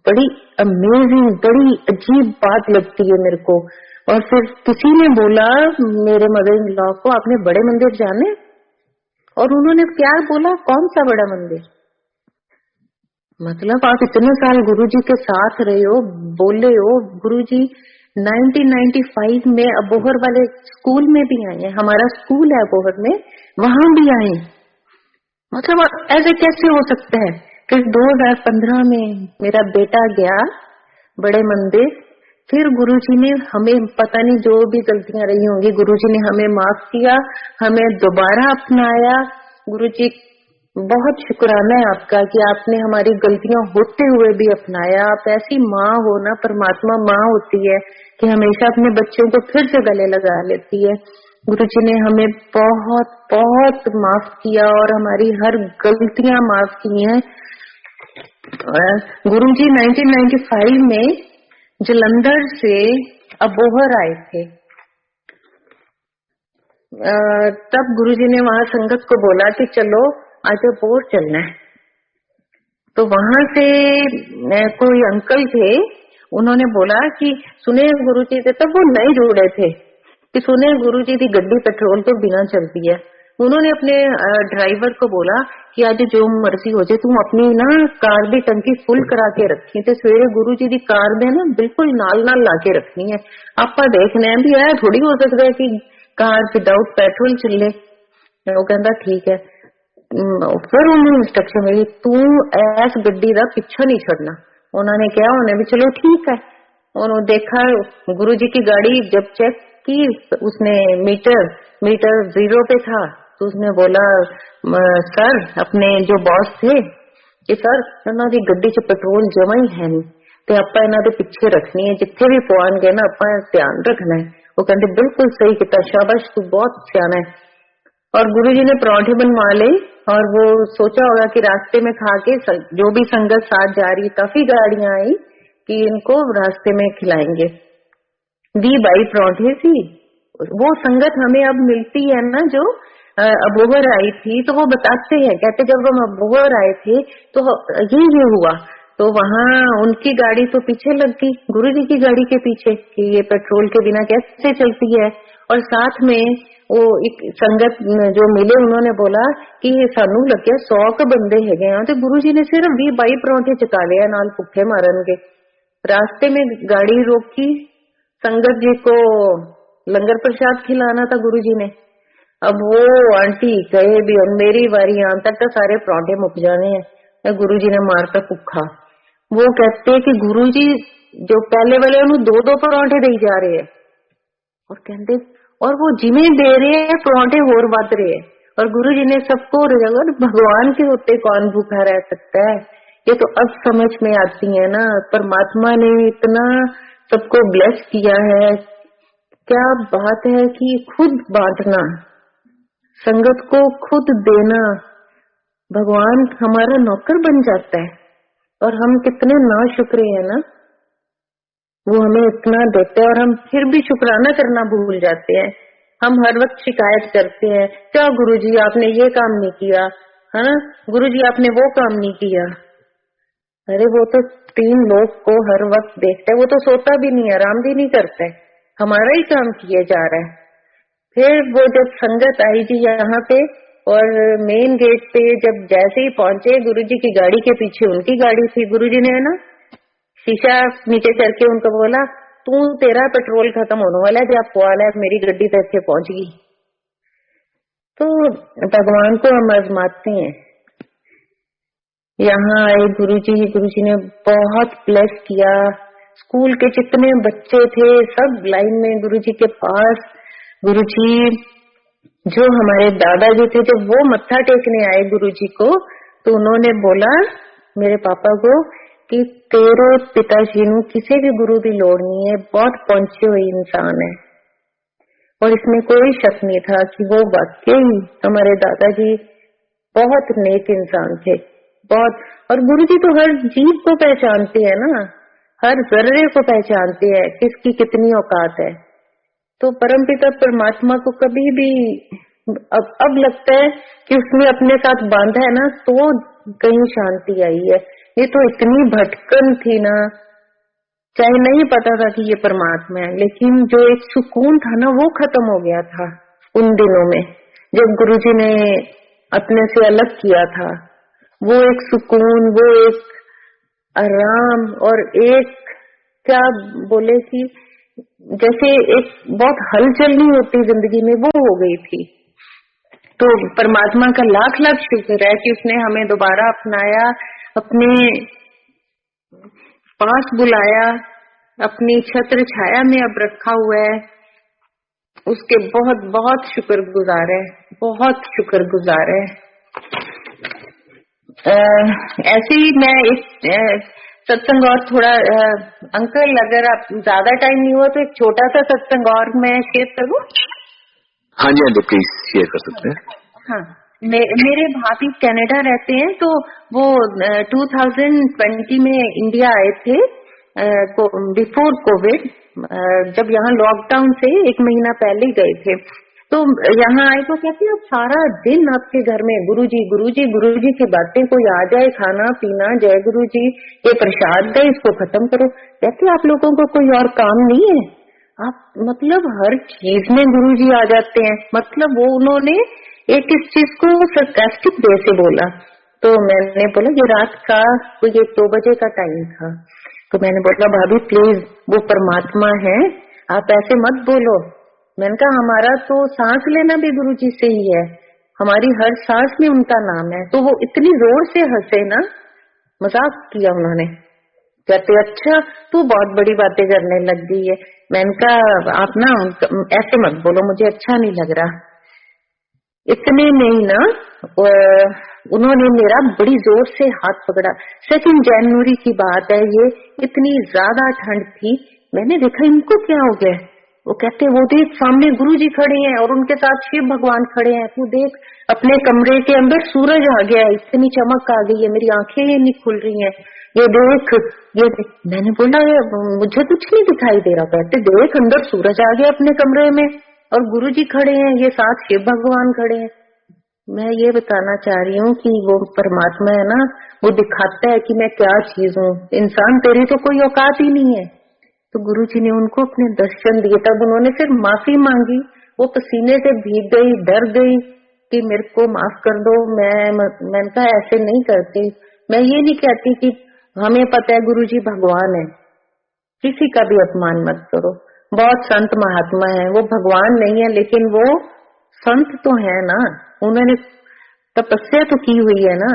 बड़ी अमेजिंग, बड़ी अजीब बात लगती है मेरे को। और फिर किसी ने बोला मेरे मदर इन लॉ को, आपने बड़े मंदिर जाने, और उन्होंने क्या बोला, कौन सा बड़ा मंदिर, मतलब आप इतने साल गुरुजी के साथ रहे हो, बोले हो। गुरुजी 1995 में अबोहर वाले स्कूल में भी आए हैं, हमारा स्कूल है अबोहर में, वहां भी आए। मतलब ऐसे कैसे हो सकता है। फिर 2015 में मेरा बेटा गया बड़े मंदिर, फिर गुरुजी ने हमें, पता नहीं जो भी गलतियां रही होंगी, गुरुजी ने हमें माफ किया, हमें दोबारा अपनाया। गुरुजी बहुत शुक्राना है आपका कि आपने हमारी गलतियां होते हुए भी अपनाया। आप ऐसी माँ हो ना, परमात्मा माँ होती है कि हमेशा अपने बच्चों को फिर से गले लगा लेती है। गुरुजी ने हमें बहुत बहुत माफ किया और हमारी हर गलतियां माफ की हैं। गुरुजी 1995 में जलंधर से अबोहर आए थे। तब गुरुजी ने वहां संगत को बोला कि चलो आज अबोहर चलना है। तो वहां से कोई अंकल थे, उन्होंने बोला कि सुने गुरुजी से, तब वो नए जुड़े थे, कि सुने गुरुजी की गड्डी पेट्रोल तो बिना चलती है। उन्होंने अपने ड्राइवर को बोला कि आज जो मर्जी हो जाए, तुम अपनी ना कार दी टंकी फुल करा के रखी, तो सवेरे गुरुजी की कार दे ना बिल्कुल नाल नाल ला के रखनी है। आपा देखने भी आया, थोड़ी हो सकता है कि कार विदाउट पेट्रोल चले। वो कहता ठीक है। फिर उन्होंने इंस्ट्रक्शन मिली, तू ऐस गड्डी का पीछा नहीं छड़ना, उन्होंने क्या, उन्हें भी चलो ठीक है। उन्होंने देखा गुरुजी की गाड़ी जब चेक की, उसने मीटर 0 पे था, तो उसने बोला सर, अपने जो बॉस थे कि सर इन्हों की गड्डी च पेट्रोल जमा ही है नहीं, तो आप इन्हों के पीछे रखनी है, जिथे भी पहुंच गए ना आप ध्यान रखना है। वो कहते बिल्कुल सही किया, शाबाश तू बहुत सियाना है। और गुरुजी ने परांठे बनवा ले, और वो सोचा होगा कि रास्ते में खा के जो भी संगत साथ जा रही, काफी गाड़ियां आई कि इनको रास्ते में खिलाएंगे। 20-22 परांठे थी। वो संगत हमें अब मिलती है ना, जो अबोहर आई थी, तो वो बताते हैं, कहते जब हम अबोहर आए थे तो ये हुआ, तो वहां उनकी गाड़ी तो पीछे लग गई गुरुजी की गाड़ी के पीछे कि ये पेट्रोल के बिना कैसे चलती है। और साथ में वो एक संगत जो मिले, उन्होंने बोला कि सानू लगे 100 के बंदे है गए, तो गुरुजी ने सिर्फ 20-22 परांठे चका लिया नाल भुखे मारन के। रास्ते में गाड़ी रोकी, संगत जी को लंगर प्रसाद खिलाना था गुरुजी ने। अब वो आंटी कहे भी और मेरी बारी आने तक तो सारे परांठे मुक जाने हैं, गुरुजी ने मारता भुखा। वो कहते कि गुरुजी जो पहले वाले उन्होंने 2-2 परांठे दे जा रहे हैं, और कहते और वो जिन्हें दे रहे हैं परांठे होर बद रहे हैं, और गुरुजी ने सबको और भगवान के होते कौन भूखा रह सकता है। ये तो अब समझ में आती है ना, परमात्मा ने इतना सबको ब्लेस किया है। क्या बात है कि खुद बांटना, संगत को खुद देना, भगवान हमारा नौकर बन जाता है। और हम कितने नाशुक्रे हैं ना, वो हमें इतना देते हैं और हम फिर भी शुक्राना करना भूल जाते हैं। हम हर वक्त शिकायत करते हैं, क्या गुरुजी आपने ये काम नहीं किया, है ना, गुरुजी आपने वो काम नहीं किया। अरे वो तो 3 लोग को हर वक्त देखता है, वो तो सोता भी नहीं, आराम भी नहीं करता है, हमारा ही काम किए जा रहा है। फिर वो जब संगत आई जी यहाँ पे, और मेन गेट पे जब जैसे ही पहुंचे, गुरुजी की गाड़ी के पीछे उनकी गाड़ी थी। गुरुजी ने ना शीशा नीचे करके उनको बोला, तू तेरा पेट्रोल खत्म होने वाला है, जब वाला है मेरी गड्डी तक से पहुंच गई। तो भगवान को हम आजमाते हैं। यहाँ आए गुरुजी ने बहुत ब्लेस किया। स्कूल के जितने बच्चे थे सब लाइन में गुरुजी के पास। गुरुजी जो हमारे दादाजी थे, जब वो मत्था टेकने आए गुरुजी को, तो उन्होंने बोला मेरे पापा को कि तेरे पिताजी ਨੂੰ किसी भी गुरु की लोड़ नहीं है, बहुत पहुंचे हुए इंसान है। और इसमें कोई शक नहीं था कि वो वाकई हमारे दादाजी बहुत नेक इंसान थे, बहुत। और गुरुजी तो हर जीव को पहचानते हैं ना, हर जर्रे को पहचानते हैं किसकी कितनी औकात है। तो परमपिता परमात्मा को कभी भी अब लगता है कि उसने अपने साथ बांधा है ना, तो कहीं शांति आई है। ये तो इतनी भटकन थी ना, चाहे नहीं पता था कि ये परमात्मा है, लेकिन जो एक सुकून था ना वो खत्म हो गया था उन दिनों में जब गुरुजी ने अपने से अलग किया था। वो एक सुकून, वो एक आराम, और एक क्या बोले कि जैसे एक बहुत हलचल नहीं होती जिंदगी में, वो हो गई थी। तो परमात्मा का लाख लाख शुक्र है कि उसने हमें दोबारा अपनाया, अपने पास बुलाया, अपनी छत्र छाया में अब रखा हुआ है। उसके बहुत बहुत शुक्रगुजार है, बहुत शुक्रगुजार है। ऐसे ही मैं इस सत्संग और थोड़ा अंकल, अगर आप ज्यादा टाइम नहीं हुआ तो एक छोटा सा सत्संग और मैं शेयर करूं? हाँ जी, हाँ जी, प्लीज शेयर कर सकते हैं। हाँ, मेरे भाभी कनाडा रहते हैं, तो वो 2020 में इंडिया आए थे, बिफोर कोविड, जब यहाँ लॉकडाउन से 1 महीना पहले गए थे। तो यहाँ आए तो कहते अब सारा दिन आपके घर में गुरुजी गुरुजी गुरुजी की बातें, कोई आ जाए, खाना पीना, जय गुरुजी, ये प्रसाद दे, इसको खत्म करो। कहते आप लोगों को कोई और काम नहीं है? आप मतलब हर चीज में गुरुजी आ जाते हैं। मतलब वो उन्होंने एक इस चीज को सरकास्टिक वे से बोला। तो मैंने बोला, ये रात का ये 2 बजे का टाइम था, तो मैंने बोला भाभी प्लीज, वो परमात्मा है, आप ऐसे मत बोलो। मैंने कहा हमारा तो सांस लेना भी गुरुजी से ही है, हमारी हर सांस में उनका नाम है। तो वो इतनी जोर से हंसे ना, मजाक किया उन्होंने। कहते अच्छा तू बहुत बड़ी बातें करने लग गई है। मैंने कहा आप ना ऐसे मत बोलो, मुझे अच्छा नहीं लग रहा। इतने में ही ना उन्होंने मेरा बड़ी जोर से हाथ पकड़ा। 2 जनवरी की बात है ये, इतनी ज्यादा ठंड थी। मैंने देखा इनको क्या हो गया। वो कहते वो देख सामने गुरुजी खड़े हैं और उनके साथ शिव भगवान खड़े हैं। तू देख अपने कमरे के अंदर सूरज आ गया है, इतनी चमक आ गई है, मेरी आंखें ही नहीं खुल रही हैं। ये देख, ये देख। मैंने बोला मुझे कुछ नहीं दिखाई दे रहा। कहते देख अंदर सूरज आ गया अपने कमरे में और गुरुजी खड़े हैं, ये साथ शिव भगवान खड़े हैं। मैं ये बताना चाह रही हूँ कि वो परमात्मा है ना, वो दिखाता है कि मैं क्या चीज हूँ। इंसान तेरी तो कोई औकात ही नहीं है। तो गुरुजी ने उनको अपने दर्शन दिए। तब उन्होंने फिर माफी मांगी। वो पसीने से भीग गई, डर गई कि मेरे को माफ कर दो। मैंने कहा ऐसे नहीं करती। मैं ये नहीं कहती कि हमें पता है गुरुजी भगवान है, किसी का भी अपमान मत करो। बहुत संत महात्मा है, वो भगवान नहीं है लेकिन वो संत तो है ना, उन्होंने तपस्या तो की हुई है ना।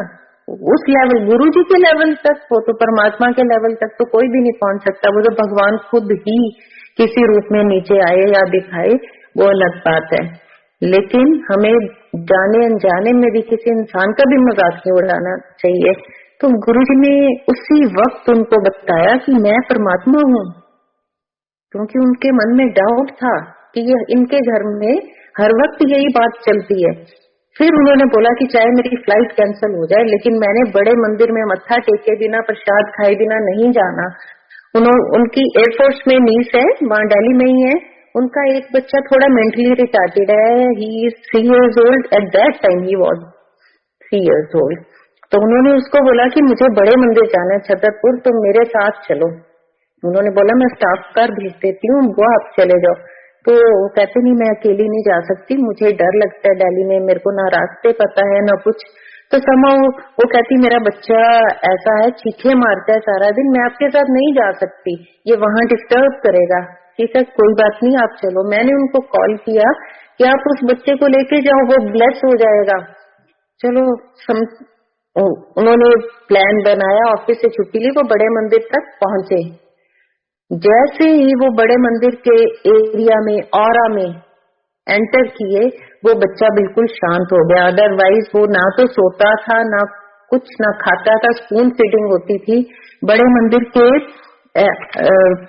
उस लेवल गुरुजी के लेवल तक, वो तो परमात्मा के लेवल तक तो कोई भी नहीं पहुंच सकता। वो तो भगवान खुद ही किसी रूप में नीचे आए या दिखाए, वो अलग बात है। लेकिन हमें जाने अनजाने में भी किसी इंसान का भी मजाक नहीं उड़ाना चाहिए। तो गुरुजी ने उसी वक्त उनको बताया कि मैं परमात्मा हूँ, क्योंकि उनके मन में डाउट था कि ये इनके घर में हर वक्त यही बात चलती है। फिर उन्होंने बोला कि चाहे मेरी फ्लाइट कैंसिल हो जाए लेकिन मैंने बड़े मंदिर में मत्था टेके बिना, प्रसाद खाए बिना नहीं जाना। उनकी एयरफोर्स में नीस है, वहां दिल्ली में ही है। उनका एक बच्चा थोड़ा मेंटली रिटार्टेड है, he is 3 years old, at that time he was 3 years old। तो उन्होंने उसको बोला कि मुझे बड़े मंदिर जाना है छतरपुर, तुम मेरे साथ चलो। उन्होंने बोला मैं स्टाफ कार भेज देती हूँ, वो आप चले जाओ। तो वो कहते नहीं मैं अकेली नहीं जा सकती, मुझे डर लगता है दिल्ली में, मेरे को ना रास्ते पता है ना कुछ। तो समा वो कहती मेरा बच्चा ऐसा है, चीखे मारता है सारा दिन, मैं आपके साथ नहीं जा सकती, ये वहां डिस्टर्ब करेगा। ठीक है कोई बात नहीं आप चलो। मैंने उनको कॉल किया कि आप उस बच्चे को लेके जाओ, वो ब्लेस हो जाएगा। चलो उन्होंने प्लान बनाया, ऑफिस से छुट्टी ली, वो बड़े मंदिर तक पहुंचे। जैसे ही वो बड़े मंदिर के एरिया में ऑरा में एंटर किए, वो बच्चा बिल्कुल शांत हो गया। अदरवाइज वो ना तो सोता था ना कुछ ना खाता था, स्पून फीडिंग होती थी। बड़े मंदिर के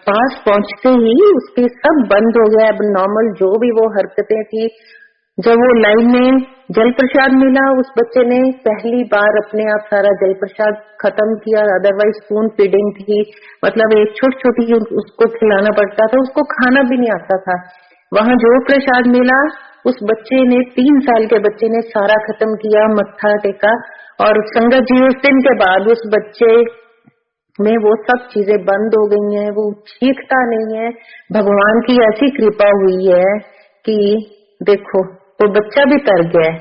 पास पहुंचते ही उसके सब बंद हो गया, अब नॉर्मल जो भी वो हरकतें थी। जब वो लाइन में जल प्रसाद मिला, उस बच्चे ने पहली बार अपने आप सारा जल प्रसाद खत्म किया। अदरवाइज स्पून फीडिंग थी, मतलब एक छोटी छोटी उसको खिलाना पड़ता था, उसको खाना भी नहीं आता था। वहां जो प्रसाद मिला उस बच्चे ने, 3 साल के बच्चे ने सारा खत्म किया, मत्था टेका। और संगत जी उस दिन के बाद उस बच्चे में वो सब चीजें बंद हो गई हैं, वो चीखता नहीं है। भगवान की ऐसी कृपा हुई है कि देखो वो बच्चा भी तर गया है।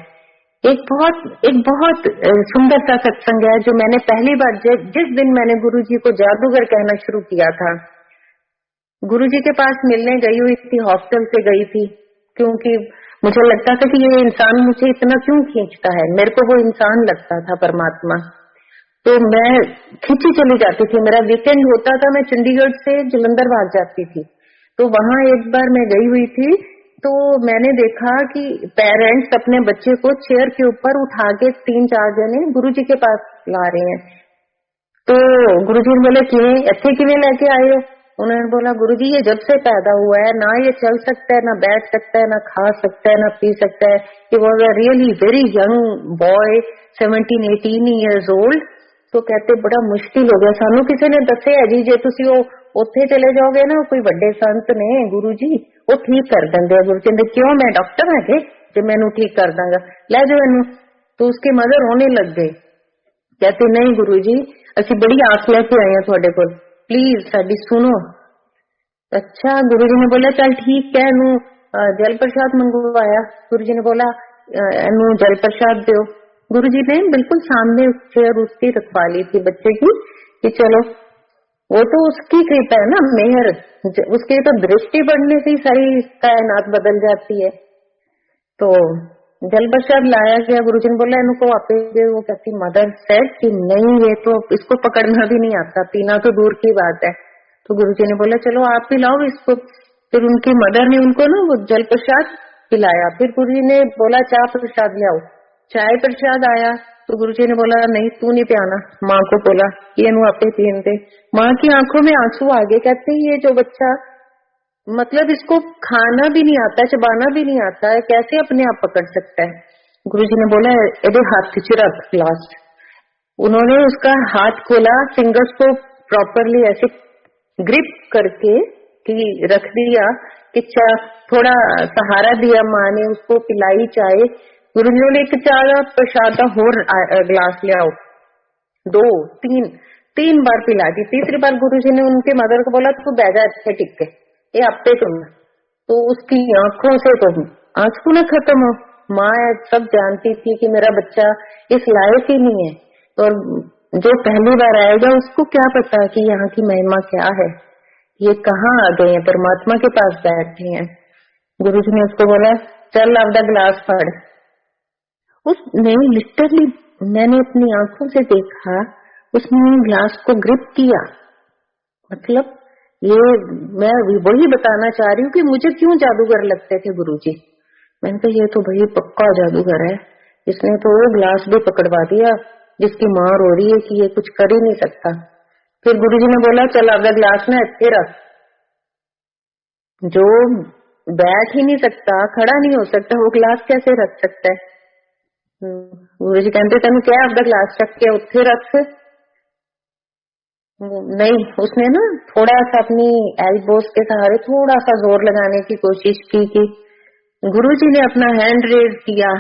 एक बहुत सुंदर सा सत्संग है जो मैंने पहली बार जिस दिन मैंने गुरुजी को जादूगर कहना शुरू किया था, गुरुजी के पास मिलने गई हुई थी, हॉस्टल से गई थी, क्योंकि मुझे लगता था कि ये इंसान मुझे इतना क्यों खींचता है। मेरे को वो इंसान लगता था परमात्मा, तो मैं खींची चली जाती थी। मेरा वीकेंड होता था, मैं चंडीगढ़ से जलंधर भाग जाती थी। तो वहां एक बार मैं गई हुई थी, तो मैंने देखा कि पेरेंट्स अपने बच्चे को चेयर के ऊपर उठा के 3-4 जने गुरुजी के पास ला रहे हैं। तो गुरुजी ने बोले कि ऐसे किवें लेके आए हो? उन्होंने बोला गुरुजी ये जब से पैदा हुआ है ना ये चल सकता है, ना बैठ सकता है, ना खा सकता है, ना पी सकता है। He was a really very young boy, 17-18 years old। तो कहते बड़ा मुश्किल हो गया सानू किसी ने दसिया जी, जे तुसी उत्थे चले जाओगे ना कोई बड़े संत ने गुरु जी वो ठीक कर देंगे। गुरु कहते क्यों, मैं डॉक्टर है जो मैनू ठीक कर दांगा, ले जाओ इनू। तो उसके मदर रोने लग गए, कहते नहीं गुरु जी असी बड़ी आस लेके आए हैं थोड़े को, प्लीज साडी सुनो। अच्छा गुरु जी ने बोला चल ठीक है, इनू जल प्रसाद मंगवाया। गुरु जी ने बोला इनू जल प्रसाद दो। गुरुजी ने बिल्कुल सामने चेयर उसकी रखवा ली थी बच्चे की कि चलो, वो तो उसकी कृपा है ना, मेहर, उसकी तो दृष्टि बढ़ने से ही सारी कायनात बदल जाती है। तो जल प्रसाद लाया गया, गुरुजी ने बोला इनको वापस दे। वो कहती मदर सेड कि नहीं, ये तो इसको पकड़ना भी नहीं आता, पीना तो दूर की बात है। तो गुरुजी ने बोला चलो आप पिलाओ इसको। फिर उनकी मदर ने उनको ना वो जल प्रसाद पिलाया। फिर गुरुजी ने बोला चाय प्रसाद ले आओ। चाय प्रसाद आया तो गुरुजी ने बोला नहीं तू नहीं पियाना। माँ को बोला ये नु आपे पीन दे। माँ की आंखों में आंसू आ गए, कहते ये जो बच्चा मतलब इसको खाना भी नहीं आता, चबाना भी नहीं आता है, कैसे अपने आप पकड़ सकता है। गुरुजी ने बोला एदे हाथ च रख ग्लास। उन्होंने उसका हाथ खोला, फिंगर्स को प्रॉपरली ऐसे ग्रिप करके कि रख दिया कि थोड़ा सहारा दिया। माँ ने उसको पिलाई चाय। गुरु जी ने एक चाय का प्रसाद का होर ग्लास ले आओ। 2 3 बार पिला दी। तीसरी बार गुरु जी ने उनके मदर को बोला तू बैठा अच्छे टिक के, ये आपे तुम। तो उसकी आंखों से तो आंसू न खत्म हो। माँ सब जानती थी कि मेरा बच्चा इस लायक ही नहीं है, और जो पहली बार आएगा उसको क्या पता कि यहाँ की महिमा क्या है, ये कहाँ आ गए हैं, परमात्मा के पास बैठे हैं। गुरु जी ने उसको बोला चल अब द ग्लास पढ़। उसने लिटरली, मैंने अपनी आंखों से देखा, उसने ग्लास को ग्रिप किया। मतलब ये मैं वही बताना चाह रही हूँ कि मुझे क्यों जादूगर लगते थे गुरुजी। मैंने कहा ये तो भाई पक्का जादूगर है, इसने तो वो ग्लास भी पकड़वा दिया जिसकी माँ रो रही है कि ये कुछ कर ही नहीं सकता। फिर गुरुजी ने बोला चल अब ग्लास में अच्छे रख। जो बैठ ही नहीं सकता, खड़ा नहीं हो सकता, वो ग्लास कैसे रख सकता है। गुरुजी कहते तेन क्या अब ग्लास रख के उत्थे रख। नहीं, उसने ना थोड़ा सा अपनी एल्बोस के सहारे थोड़ा सा जोर लगाने की कोशिश की कि गुरुजी ने अपना हैंड रेज किया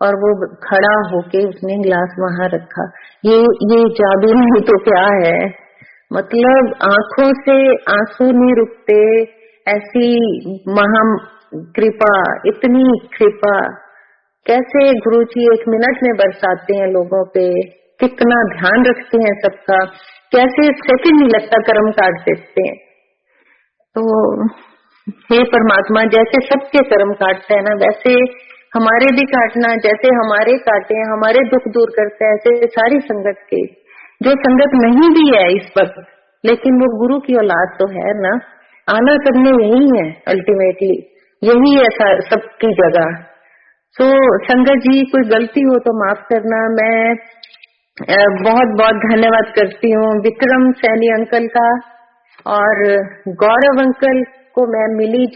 और वो खड़ा होके उसने ग्लास वहां रखा। ये जादू नहीं तो क्या है। मतलब आंखों से आंसू नहीं रुकते, ऐसी महा कृपा, इतनी कृपा कैसे गुरुजी 1 मिनट में बरसाते हैं लोगों पे, कितना ध्यान रखते हैं सबका, कैसे सेकंड नहीं लगता कर्म काट देते हैं। तो हे परमात्मा, जैसे सबके कर्म काटते हैं ना, वैसे हमारे भी काटना, जैसे हमारे काटे हैं, हमारे दुख दूर करते हैं, ऐसे सारी संगत के, जो संगत नहीं भी है इस वक्त, लेकिन वो गुरु की औलाद तो है ना, आना सबने यही है, अल्टीमेटली यही है सबकी जगह। तो संगत जी कोई गलती हो तो माफ करना। मैं बहुत बहुत धन्यवाद करती हूँ विक्रम सैनी अंकल का, और गौरव अंकल को मैं मिली